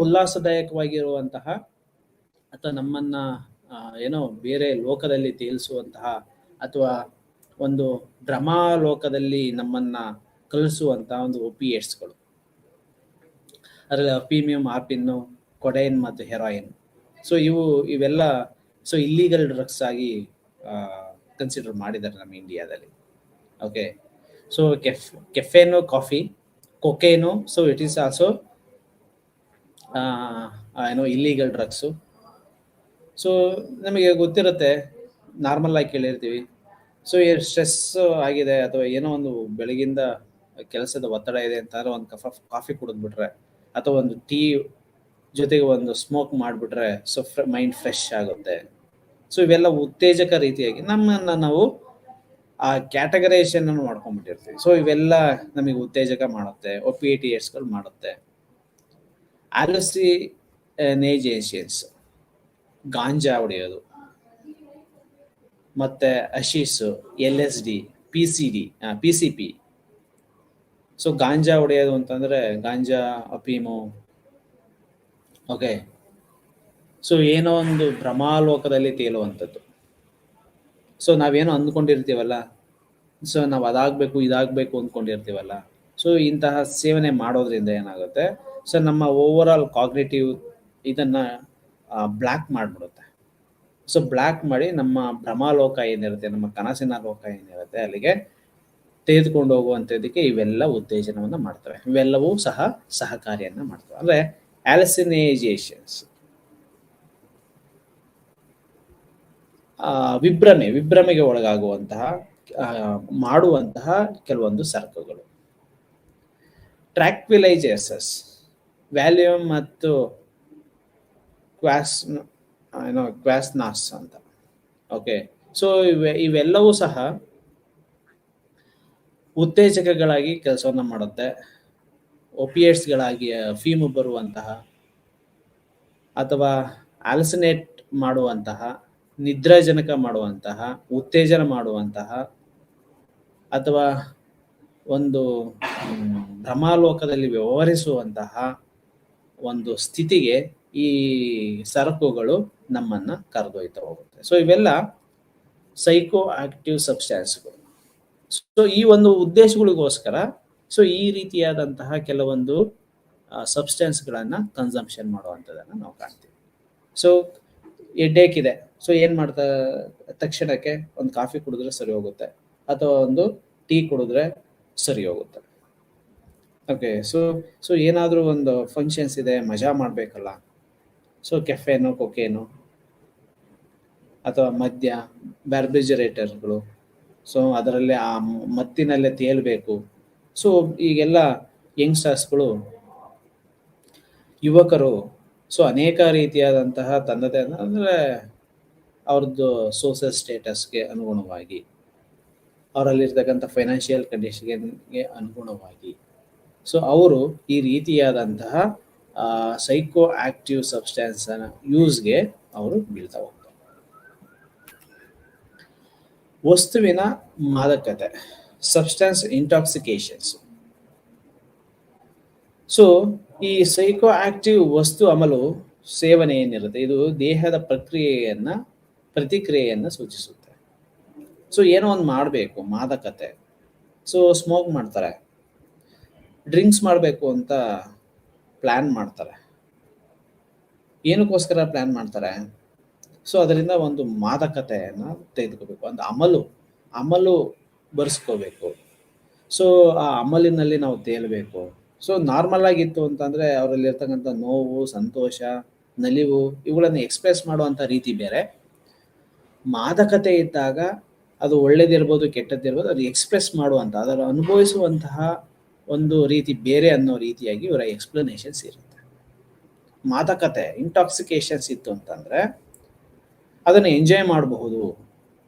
ಉಲ್ಲಾಸದಾಯಕವಾಗಿರುವಂತಹ ಅಥವಾ ನಮ್ಮನ್ನ ಬೇರೆ ಲೋಕದಲ್ಲಿ ತೇಲಿಸುವಂತಹ ಅಥವಾ ಭ್ರಮಾ ಲೋಕದಲ್ಲಿ ನಮ್ಮನ್ನ ಕಲಿಸುವಂತಹ ಓಪಿಯೇಟ್ಸ್ಗಳು. ಅದರಲ್ಲಿ ಅಫೀಮಿಯಂ, ಮಾರ್ಫಿನ್ನು, ಕೊಡೈನ್ ಮತ್ತು ಹೆರಾಯಿನ್. ಸೊ ಇವೆಲ್ಲ ಸೊ ಇಲ್ಲೀಗಲ್ ಡ್ರಗ್ಸ್ ಆಗಿ ಕನ್ಸಿಡರ್ ಮಾಡಿದ್ದಾರೆ ನಮ್ಮ ಇಂಡಿಯಾದಲ್ಲಿ. Okay, so caffeine, coffee, cocaine, so it is also illegal drugs. So ನಮಗೆ ಗೊತ್ತಿರುತ್ತೆ, ನಾರ್ಮಲ್ ಆಗಿ ಕೇಳಿರ್ತೀವಿ, ಸೊ ಸ್ಟ್ರೆಸ್ ಆಗಿದೆ ಅಥವಾ ಏನೋ ಬೆಳಗಿಂದ ಕೆಲಸದ ಒತ್ತಡ ಇದೆ ಅಂತಂದ್ರೆ ಕಾಫಿ ಕುಡಿದ್ಬಿಟ್ರೆ ಅಥವಾ ಟೀ ಜೊತೆಗೆ ಸ್ಮೋಕ್ ಮಾಡಿಬಿಟ್ರೆ ಸೊ ಮೈಂಡ್ ಫ್ರೆಶ್ ಆಗುತ್ತೆ. ಸೊ ಇವೆಲ್ಲ ಉತ್ತೇಜಕ ರೀತಿಯಾಗಿ ನಮ್ಮನ್ನ ನಾವು ಆ ಕ್ಯಾಟಗರೈಸೇಷನ್ ಅನ್ನು ಮಾಡ್ಕೊಂಡ್ಬಿಟ್ಟಿರ್ತೀವಿ. ಸೊ ಇವೆಲ್ಲ ನಮಗೆ ಉತ್ತೇಜಕ ಮಾಡುತ್ತೆ, ಓಪಿಯೇಟ್ಸ್ಗಳು ಮಾಡುತ್ತೆ. ಆಲುಸಿನೇಜೇಷನ್ಸ್, ಗಾಂಜಾ ಹೊಡೆಯೋದು, ಮತ್ತೆ ಹಶೀಸು, LSD, PCP. ಸೊ ಗಾಂಜಾ ಹೊಡೆಯೋದು ಅಂತಂದ್ರೆ ಗಾಂಜಾ, ಅಫೀಮು, ಓಕೆ, ಸೊ ಏನೋ ಒಂದು ಭ್ರಮಾಲೋಕದಲ್ಲಿ ತೇಲುವಂಥದ್ದು. ಸೊ ನಾವೇನೋ ಅಂದ್ಕೊಂಡಿರ್ತೀವಲ್ಲ, ಸೊ ನಾವು ಅದಾಗಬೇಕು ಇದಾಗಬೇಕು ಅಂದ್ಕೊಂಡಿರ್ತೀವಲ್ಲ, ಸೊ ಇಂತಹ ಸೇವನೆ ಮಾಡೋದ್ರಿಂದ ಏನಾಗುತ್ತೆ, ಸೊ ನಮ್ಮ ಓವರ್ ಆಲ್ ಕಾಗ್ನೇಟಿವ್ ಇದನ್ನು ಬ್ಲ್ಯಾಕ್ ಮಾಡಿಬಿಡುತ್ತೆ. ಸೊ ಬ್ಲ್ಯಾಕ್ ಮಾಡಿ ನಮ್ಮ ಭ್ರಮಾಲೋಕ ಏನಿರುತ್ತೆ, ನಮ್ಮ ಕನಸಿನ ಲೋಕ ಏನಿರುತ್ತೆ, ಅಲ್ಲಿಗೆ ತೆಗೆದುಕೊಂಡು ಹೋಗುವಂಥದ್ದಕ್ಕೆ ಇವೆಲ್ಲ ಉತ್ತೇಜನವನ್ನು ಮಾಡ್ತವೆ. ಇವೆಲ್ಲವೂ ಸಹ ಸಹಕಾರಿಯನ್ನು ಮಾಡ್ತವೆ. ಅಂದರೆ ಆಲಸಿನೇಜೇಷನ್ಸ್, ವಿಭ್ರಮೆಗೆ ಒಳಗಾಗುವಂತಹ ಮಾಡುವಂತಹ ಕೆಲವೊಂದು ಸರಕುಗಳು. ಟ್ರ್ಯಾಕ್ವಿಲೈಸರ್ಸ್, ವ್ಯಾಲ್ಯೂಮ್ ಮತ್ತು ಕ್ವಾಸ್ನಾಸ್ ಅಂತ. ಓಕೆ, ಸೊ ಇವೆಲ್ಲವೂ ಸಹ ಉತ್ತೇಜಕಗಳಾಗಿ ಕೆಲಸವನ್ನು ಮಾಡುತ್ತೆ. ಒಪಿಯೇಟ್ಸ್ಗಳಾಗಿ ಫೀಮು ಬರುವಂತಹ ಅಥವಾ ಆಲ್ಸಿನೇಟ್ ಮಾಡುವಂತಹ, ನಿದ್ರಾಜನಕ ಮಾಡುವಂತಹ, ಉತ್ತೇಜನ ಮಾಡುವಂತಹ ಅಥವಾ ಒಂದು ಭ್ರಮಾಲೋಕದಲ್ಲಿ ವ್ಯವಹರಿಸುವಂತಹ ಒಂದು ಸ್ಥಿತಿಗೆ ಈ ಸರಕುಗಳು ನಮ್ಮನ್ನು ಕರೆದೊಯ್ತಾ ಹೋಗುತ್ತೆ. ಸೊ ಇವೆಲ್ಲ ಸೈಕೋ ಆಕ್ಟಿವ್ ಸಬ್ಸ್ಟ್ಯಾನ್ಸ್ಗಳು. ಸೊ ಈ ಒಂದು ಉದ್ದೇಶಗಳಿಗೋಸ್ಕರ ಸೊ ಈ ರೀತಿಯಾದಂತಹ ಕೆಲವೊಂದು ಸಬ್ಸ್ಟೆನ್ಸ್ಗಳನ್ನು ಕನ್ಸಂಪ್ಷನ್ ಮಾಡುವಂಥದ್ದನ್ನು ನಾವು ಕಾಣ್ತೀವಿ. ಸೊ ಹೆಡ್ಡೇಕ್ ಇದೆ, ಸೊ ಏನು ಮಾಡ್ತಾ ತಕ್ಷಣಕ್ಕೆ ಒಂದು ಕಾಫಿ ಕುಡಿದ್ರೆ ಸರಿ ಹೋಗುತ್ತೆ, ಅಥವಾ ಒಂದು ಟೀ ಕುಡಿದ್ರೆ ಸರಿ ಹೋಗುತ್ತೆ. ಓಕೆ, ಸೊ ಏನಾದರೂ ಒಂದು ಫಂಕ್ಷನ್ಸ್ ಇದೆ, ಮಜಾ ಮಾಡಬೇಕಲ್ಲ, ಸೊ ಕೆಫೆನು, ಕೊಕೇನು ಅಥವಾ ಮದ್ಯ, ಬ್ಯಾರ್ಬಿಜರೇಟರ್ಗಳು, ಸೊ ಅದರಲ್ಲೇ ಆ ಮತ್ತಿನಲ್ಲೇ ತೇಲ್ಬೇಕು. ಸೊ ಈಗೆಲ್ಲ ಯಂಗ್ಸ್ಟರ್ಸ್ಗಳು, ಯುವಕರು, ಸೊ ಅನೇಕ ರೀತಿಯಾದಂತಹ ತನ್ನದೇ ಅಂದರೆ ಅವ್ರದ್ದು ಸೋಷಿಯಲ್ ಸ್ಟೇಟಸ್ಗೆ ಅನುಗುಣವಾಗಿ, ಅವರಲ್ಲಿರ್ತಕ್ಕಂಥ ಫೈನಾನ್ಷಿಯಲ್ ಕಂಡೀಷನ್ಗೆ ಅನುಗುಣವಾಗಿ, ಸೊ ಅವರು ಈ ರೀತಿಯಾದಂತಹ ಸೈಕೋ ಆಕ್ಟಿವ್ ಸಬ್ಸ್ಟ್ಯಾನ್ಸ್ ಯೂಸ್ಗೆ ಅವರು ಬೀಳ್ತಾ ಹೋಗ್ತಾರೆ. ವಸ್ತುವಿನ ಮಾದಕತೆ, ಸಬ್ಸ್ಟೆನ್ಸ್ ಇಂಟಾಕ್ಸಿಕೇಶನ್ಸ್. ಸೊ ಈ ಸೈಕೋ ಆಕ್ಟಿವ್ ವಸ್ತು ಅಮಲು ಸೇವನೆ ಏನಿರುತ್ತೆ, ಇದು ದೇಹದ ಪ್ರತಿಕ್ರಿಯೆಯನ್ನು ಸೂಚಿಸುತ್ತೆ. ಸೊ ಏನೋ ಒಂದು ಮಾಡಬೇಕು, ಮಾದಕತೆ. ಸೊ ಸ್ಮೋಕ್ ಮಾಡ್ತಾರೆ, ಡ್ರಿಂಕ್ಸ್ ಮಾಡಬೇಕು ಅಂತ ಪ್ಲ್ಯಾನ್ ಮಾಡ್ತಾರೆ. ಏನಕ್ಕೋಸ್ಕರ ಪ್ಲ್ಯಾನ್ ಮಾಡ್ತಾರೆ? ಸೊ ಅದರಿಂದ ಒಂದು ಮಾದಕತೆಯನ್ನು ತೆಗೆದುಕೋಬೇಕು, ಒಂದು ಅಮಲು ಬರ್ಸ್ಕೋಬೇಕು. ಸೊ ಆ ಅಮಲಿನಲ್ಲಿ ನಾವು ತೇಲಬೇಕು. ಸೊ ನಾರ್ಮಲ್ ಆಗಿತ್ತು ಅಂತಂದರೆ ಅವರಲ್ಲಿರ್ತಕ್ಕಂಥ ನೋವು, ಸಂತೋಷ, ನಲಿವು ಇವುಗಳನ್ನು ಎಕ್ಸ್ಪ್ರೆಸ್ ಮಾಡುವಂಥ ರೀತಿ ಬೇರೆ. ಮಾದಕತೆ ಇದ್ದಾಗ ಅದು ಒಳ್ಳೇದಿರ್ಬೋದು, ಕೆಟ್ಟದ್ದಿರ್ಬೋದು, ಅದು ಎಕ್ಸ್ಪ್ರೆಸ್ ಮಾಡುವಂಥ, ಅದನ್ನು ಅನುಭವಿಸುವಂತಹ ಒಂದು ರೀತಿ ಬೇರೆ ಅನ್ನೋ ರೀತಿಯಾಗಿ ಇವರ ಎಕ್ಸ್ಪ್ಲನೇಷನ್ಸ್ ಇರುತ್ತೆ. ಮಾದಕತೆ ಇಂಟಾಕ್ಸಿಕೇಶನ್ಸ್ ಇತ್ತು ಅಂತಂದರೆ ಅದನ್ನು ಎಂಜಾಯ್ ಮಾಡಬಹುದು,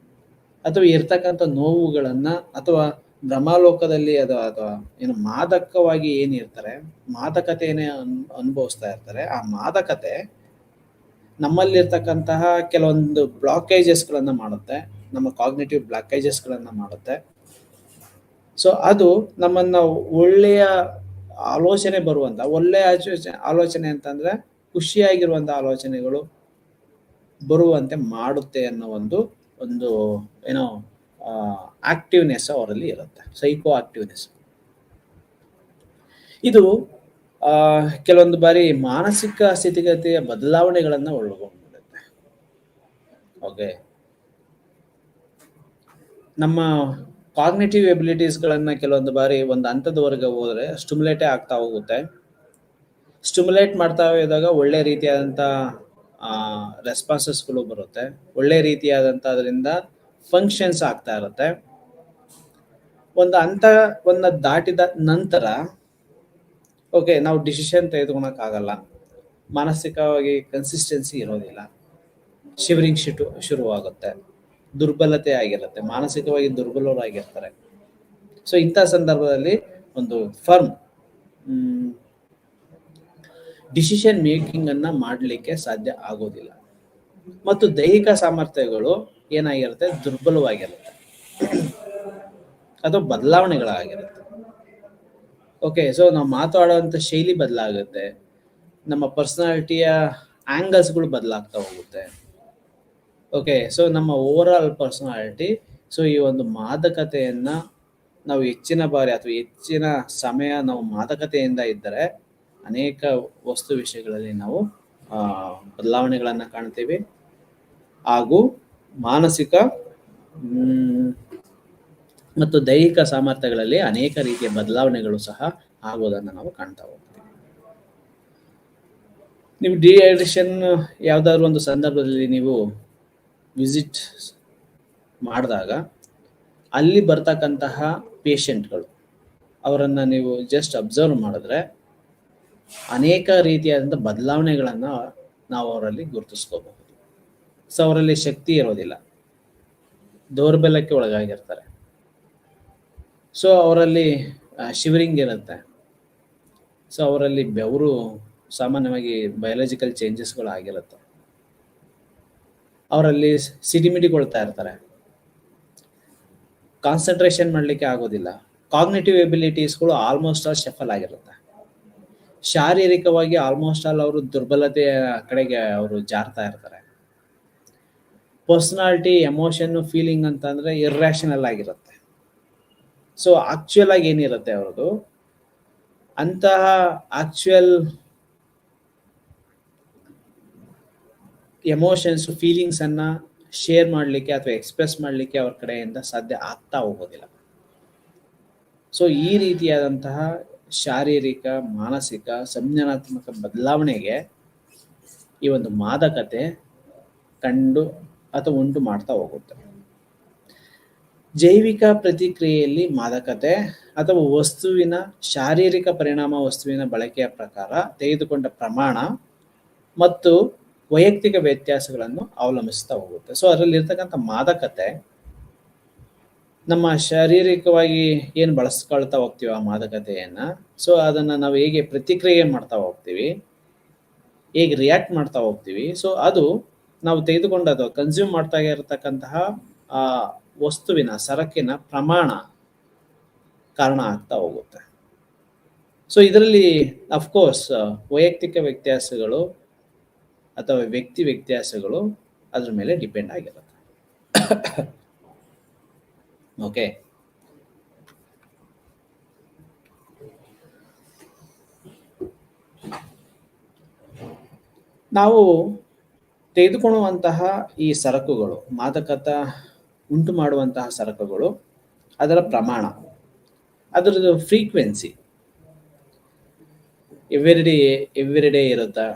ಅಥವಾ ಇರ್ತಕ್ಕಂಥ ನೋವುಗಳನ್ನು ಅಥವಾ ಭ್ರಮಾಲೋಕದಲ್ಲಿ ಅಥವಾ ಏನು ಮಾದಕವಾಗಿ ಏನಿರ್ತಾರೆ, ಮಾದಕತೆಯನ್ನೇ ಅನುಭವಿಸ್ತಾ ಇರ್ತಾರೆ. ಆ ಮಾದಕತೆ ನಮ್ಮಲ್ಲಿರ್ತಕ್ಕಂತಹ ಕೆಲವೊಂದು ಬ್ಲಾಕೇಜಸ್ಗಳನ್ನು ಮಾಡುತ್ತೆ, ನಮ್ಮ ಕಾಗ್ನೇಟಿವ್ ಬ್ಲಾಕೇಜಸ್ಗಳನ್ನು ಮಾಡುತ್ತೆ. ಸೊ ಅದು ನಮ್ಮನ್ನು ಒಳ್ಳೆಯ ಆಲೋಚನೆ ಬರುವಂಥ, ಒಳ್ಳೆಯ ಆಲೋಚನೆ ಅಂತಂದರೆ ಖುಷಿಯಾಗಿರುವಂಥ ಆಲೋಚನೆಗಳು ಬರುವಂತೆ ಮಾಡುತ್ತೆ ಅನ್ನೋ ಒಂದು ಏನೋ ಆಕ್ಟಿವ್ನೆಸ್ ಅವರಲ್ಲಿ ಇರುತ್ತೆ, ಸೈಕೋ ಆಕ್ಟಿವ್ನೆಸ್. ಇದು ಕೆಲವೊಂದು ಬಾರಿ ಮಾನಸಿಕ ಸ್ಥಿತಿಗತಿಯ ಬದಲಾವಣೆಗಳನ್ನು ಒಳಗೊಂಡಿರುತ್ತೆ. ಓಕೆ, ನಮ್ಮ ಕಾಗ್ನೇಟಿವ್ ಎಬಿಲಿಟೀಸ್ಗಳನ್ನು ಕೆಲವೊಂದು ಬಾರಿ ಒಂದು ಹಂತದವರೆಗೆ ಹೋದರೆ ಸ್ಟಿಮ್ಯುಲೇಟೇ ಆಗ್ತಾ ಹೋಗುತ್ತೆ. ಸ್ಟಿಮ್ಯುಲೇಟ್ ಮಾಡ್ತಾ ಹೋದಾಗ ಒಳ್ಳೆ ರೀತಿಯಾದಂಥ ರೆಸ್ಪಾನ್ಸಸ್ಗಳು ಬರುತ್ತೆ, ಒಳ್ಳೆ ರೀತಿಯಾದಂಥ ಅದರಿಂದ ಫಂಕ್ಷನ್ಸ್ ಆಗ್ತಾ ಇರುತ್ತೆ. ಒಂದು ಹಂತವನ್ನು ದಾಟಿದ ನಂತರ ಓಕೆ, ನಾವು ಡಿಸಿಷನ್ ತೆಗೆದುಕೊಳಕ್ಕಾಗಲ್ಲ, ಮಾನಸಿಕವಾಗಿ ಕನ್ಸಿಸ್ಟೆನ್ಸಿ ಇರೋದಿಲ್ಲ, ಶಿವರಿಂಗ್ ಶುರುವಾಗುತ್ತೆ, ದುರ್ಬಲತೆ ಆಗಿರುತ್ತೆ, ಮಾನಸಿಕವಾಗಿ ದುರ್ಬಲರಾಗಿರ್ತಾರೆ. ಸೊ ಇಂಥ ಸಂದರ್ಭದಲ್ಲಿ ಒಂದು ಫರ್ಮ್ ಡಿಸಿಷನ್ ಮೇಕಿಂಗನ್ನು ಮಾಡಲಿಕ್ಕೆ ಸಾಧ್ಯ ಆಗೋದಿಲ್ಲ, ಮತ್ತು ದೈಹಿಕ ಸಾಮರ್ಥ್ಯಗಳು ಏನಾಗಿರುತ್ತೆ, ದುರ್ಬಲವಾಗಿರುತ್ತೆ ಅಥವಾ ಬದಲಾವಣೆಗಳಾಗಿರುತ್ತೆ. ಓಕೆ, ಸೊ ನಾವು ಮಾತಾಡುವಂಥ ಶೈಲಿ ಬದಲಾಗುತ್ತೆ, ನಮ್ಮ ಪರ್ಸನಾಲಿಟಿಯ ಆ್ಯಂಗಲ್ಸ್ಗಳು ಬದಲಾಗ್ತಾ ಹೋಗುತ್ತೆ. ಓಕೆ, ಸೊ ನಮ್ಮ ಓವರ್ ಆಲ್ ಪರ್ಸನಾಲಿಟಿ, ಸೊ ಈ ಒಂದು ಮಾದಕತೆಯನ್ನು ನಾವು ಹೆಚ್ಚಿನ ಬಾರಿ ಅಥವಾ ಹೆಚ್ಚಿನ ಸಮಯ ನಾವು ಮಾದಕತೆಯಿಂದ ಇದ್ದರೆ ಅನೇಕ ವಸ್ತು ವಿಷಯಗಳಲ್ಲಿ ನಾವು ಬದಲಾವಣೆಗಳನ್ನು ಕಾಣ್ತೀವಿ, ಹಾಗೂ ಮಾನಸಿಕ ಮತ್ತು ದೈಹಿಕ ಸಾಮರ್ಥ್ಯಗಳಲ್ಲಿ ಅನೇಕ ರೀತಿಯ ಬದಲಾವಣೆಗಳು ಸಹ ಆಗೋದನ್ನು ನಾವು ಕಾಣ್ತಾ ಹೋಗ್ತೀವಿ. ನೀವು ಡಿಹೈಡ್ರೇಷನ್ ಯಾವುದಾದ್ರು ಒಂದು ಸಂದರ್ಭದಲ್ಲಿ ನೀವು ವಿಸಿಟ್ ಮಾಡಿದಾಗ ಅಲ್ಲಿ ಬರ್ತಕ್ಕಂತಹ ಪೇಷಂಟ್ಗಳು, ಅವರನ್ನು ನೀವು ಜಸ್ಟ್ ಅಬ್ಸರ್ವ್ ಮಾಡಿದ್ರೆ ಅನೇಕ ರೀತಿಯಾದಂಥ ಬದಲಾವಣೆಗಳನ್ನು ನಾವು ಅವರಲ್ಲಿ ಗುರುತಿಸ್ಕೋಬಹುದು. ಸೊ ಅವರಲ್ಲಿ ಶಕ್ತಿ ಇರೋದಿಲ್ಲ, ದೌರ್ಬಲ್ಯಕ್ಕೆ ಒಳಗಾಗಿರ್ತಾರೆ. ಸೊ ಅವರಲ್ಲಿ ಶಿವರಿಂಗ್ ಇರುತ್ತೆ. ಸೊ ಅವರಲ್ಲಿ ಬೆವರು ಸಾಮಾನ್ಯವಾಗಿ ಬಯಾಲಜಿಕಲ್ ಚೇಂಜಸ್ಗಳು ಆಗಿರುತ್ತೆ. ಅವರಲ್ಲಿ ಸಿಡಿಮಿಡಿಗೊಳ್ತಾ ಇರ್ತಾರೆ, ಕಾನ್ಸಂಟ್ರೇಷನ್ ಮಾಡಲಿಕ್ಕೆ ಆಗೋದಿಲ್ಲ, ಕಾಗ್ನಿಟಿವ್ ಎಬಿಲಿಟೀಸ್ಗಳು ಆಲ್ಮೋಸ್ಟ್ ಆಲ್ ಶಫಲ್ ಆಗಿರುತ್ತೆ. ಶಾರೀರಿಕವಾಗಿ ಆಲ್ಮೋಸ್ಟ್ ಆಲ್ ಅವರು ದುರ್ಬಲತೆಯ ಕಡೆಗೆ ಅವರು ಜಾರ್ತಾ ಇರ್ತಾರೆ. ಪರ್ಸನಾಲಿಟಿ, ಎಮೋಷನ್, ಫೀಲಿಂಗ್ ಅಂತಂದರೆ ಇರ್ರ್ಯಾಷನಲ್ ಆಗಿರುತ್ತೆ. ಸೊ ಆಕ್ಚುಯಲ್ ಆಗಿ ಏನಿರುತ್ತೆ ಅವ್ರದ್ದು, ಅಂತಹ ಆಕ್ಚುಯಲ್ ಎಮೋಷನ್ಸ್, ಫೀಲಿಂಗ್ಸನ್ನು ಶೇರ್ ಮಾಡಲಿಕ್ಕೆ ಅಥವಾ ಎಕ್ಸ್ಪ್ರೆಸ್ ಮಾಡಲಿಕ್ಕೆ ಅವ್ರ ಕಡೆಯಿಂದ ಸಾಧ್ಯ ಆಗ್ತಾ ಹೋಗೋದಿಲ್ಲ. ಸೊ ಈ ರೀತಿಯಾದಂತಹ ಶಾರೀರಿಕ, ಮಾನಸಿಕ, ಸಂಜ್ಞಾನಾತ್ಮಕ ಬದಲಾವಣೆಗೆ ಈ ಒಂದು ಮಾದಕತೆ ಕಂಡು ಅಥವಾ ಉಂಟು ಮಾಡ್ತಾ ಹೋಗುತ್ತೆ. ಜೈವಿಕ ಪ್ರತಿಕ್ರಿಯೆಯಲ್ಲಿ ಮಾದಕತೆ ಅಥವಾ ವಸ್ತುವಿನ ಶಾರೀರಿಕ ಪರಿಣಾಮ, ವಸ್ತುವಿನ ಬಳಕೆಯ ಪ್ರಕಾರ, ತೆಗೆದುಕೊಂಡ ಪ್ರಮಾಣ ಮತ್ತು ವೈಯಕ್ತಿಕ ವ್ಯತ್ಯಾಸಗಳನ್ನು ಅವಲಂಬಿಸ್ತಾ ಹೋಗುತ್ತೆ. ಸೊ ಅದರಲ್ಲಿರ್ತಕ್ಕಂಥ ಮಾದಕತೆ ನಮ್ಮ ಶಾರೀರಿಕವಾಗಿ ಏನು ಬಳಸ್ಕೊಳ್ತಾ ಹೋಗ್ತೀವಿ ಆ ಮಾದಕತೆಯನ್ನು, ಸೊ ಅದನ್ನು ನಾವು ಹೇಗೆ ಪ್ರತಿಕ್ರಿಯೆ ಮಾಡ್ತಾ ಹೋಗ್ತೀವಿ, ಹೇಗೆ ರಿಯಾಕ್ಟ್ ಮಾಡ್ತಾ ಹೋಗ್ತೀವಿ, ಸೊ ಅದು ನಾವು ತೆಗೆದುಕೊಂಡದ್ದು ಕನ್ಸ್ಯೂಮ್ ಮಾಡ್ತಾ ಇರತಕ್ಕಂತಹ ಆ ವಸ್ತುವಿನ, ಸರಕಿನ ಪ್ರಮಾಣ ಕಾರಣ ಆಗ್ತಾ ಹೋಗುತ್ತೆ. ಸೊ ಇದರಲ್ಲಿ ಅಫ್ಕೋರ್ಸ್ ವೈಯಕ್ತಿಕ ವ್ಯತ್ಯಾಸಗಳು ಅಥವಾ ವ್ಯಕ್ತಿ ವ್ಯತ್ಯಾಸಗಳು ಅದ್ರ ಮೇಲೆ ಡಿಪೆಂಡ್ ಆಗಿರುತ್ತೆ. ಓಕೆ, ನಾವು ತೆಗೆದುಕೊಳ್ಳುವಂತಹ ಈ ಸರಕುಗಳು, ಮಾದಕತ ಉಂಟು ಮಾಡುವಂತಹ ಸರಕುಗಳು, ಅದರ ಪ್ರಮಾಣ, ಅದರದ್ದು ಫ್ರೀಕ್ವೆನ್ಸಿ ಎವ್ರಿ ಡೇ ಇರುತ್ತಾ,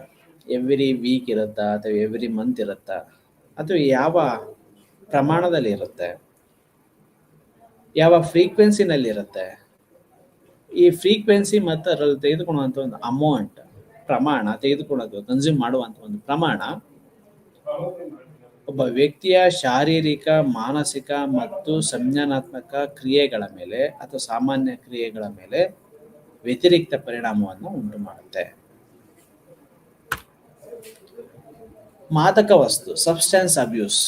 ಎವ್ರಿ ವೀಕ್ ಇರುತ್ತಾ, ಅಥವಾ ಎವ್ರಿ ಮಂತ್ ಇರುತ್ತಾ, ಅಥವಾ ಯಾವ ಪ್ರಮಾಣದಲ್ಲಿ ಇರುತ್ತೆ, ಯಾವ ಫ್ರೀಕ್ವೆನ್ಸಿನಲ್ಲಿ ಇರುತ್ತೆ, ಈ ಫ್ರೀಕ್ವೆನ್ಸಿ ಮತ್ತು ಅದರಲ್ಲಿ ತೆಗೆದುಕೊಳ್ಳುವಂಥ ಒಂದು ಅಮೌಂಟ್, ಪ್ರಮಾಣ, ತೆಗೆದುಕೊಳ್ಳೋದು ಕನ್ಸ್ಯೂಮ್ ಮಾಡುವಂಥ ಒಂದು ಪ್ರಮಾಣ ಒಬ್ಬ ವ್ಯಕ್ತಿಯ ಶಾರೀರಿಕ, ಮಾನಸಿಕ ಮತ್ತು ಸಂಜ್ಞಾನಾತ್ಮಕ ಕ್ರಿಯೆಗಳ ಮೇಲೆ ಅಥವಾ ಸಾಮಾನ್ಯ ಕ್ರಿಯೆಗಳ ಮೇಲೆ ವ್ಯತಿರಿಕ್ತ ಪರಿಣಾಮವನ್ನು ಉಂಟು ಮಾಡುತ್ತೆ. ಮಾದಕ ವಸ್ತು, ಸಬ್ಸ್ಟೆನ್ಸ್ ಅಬ್ಯೂಸ್,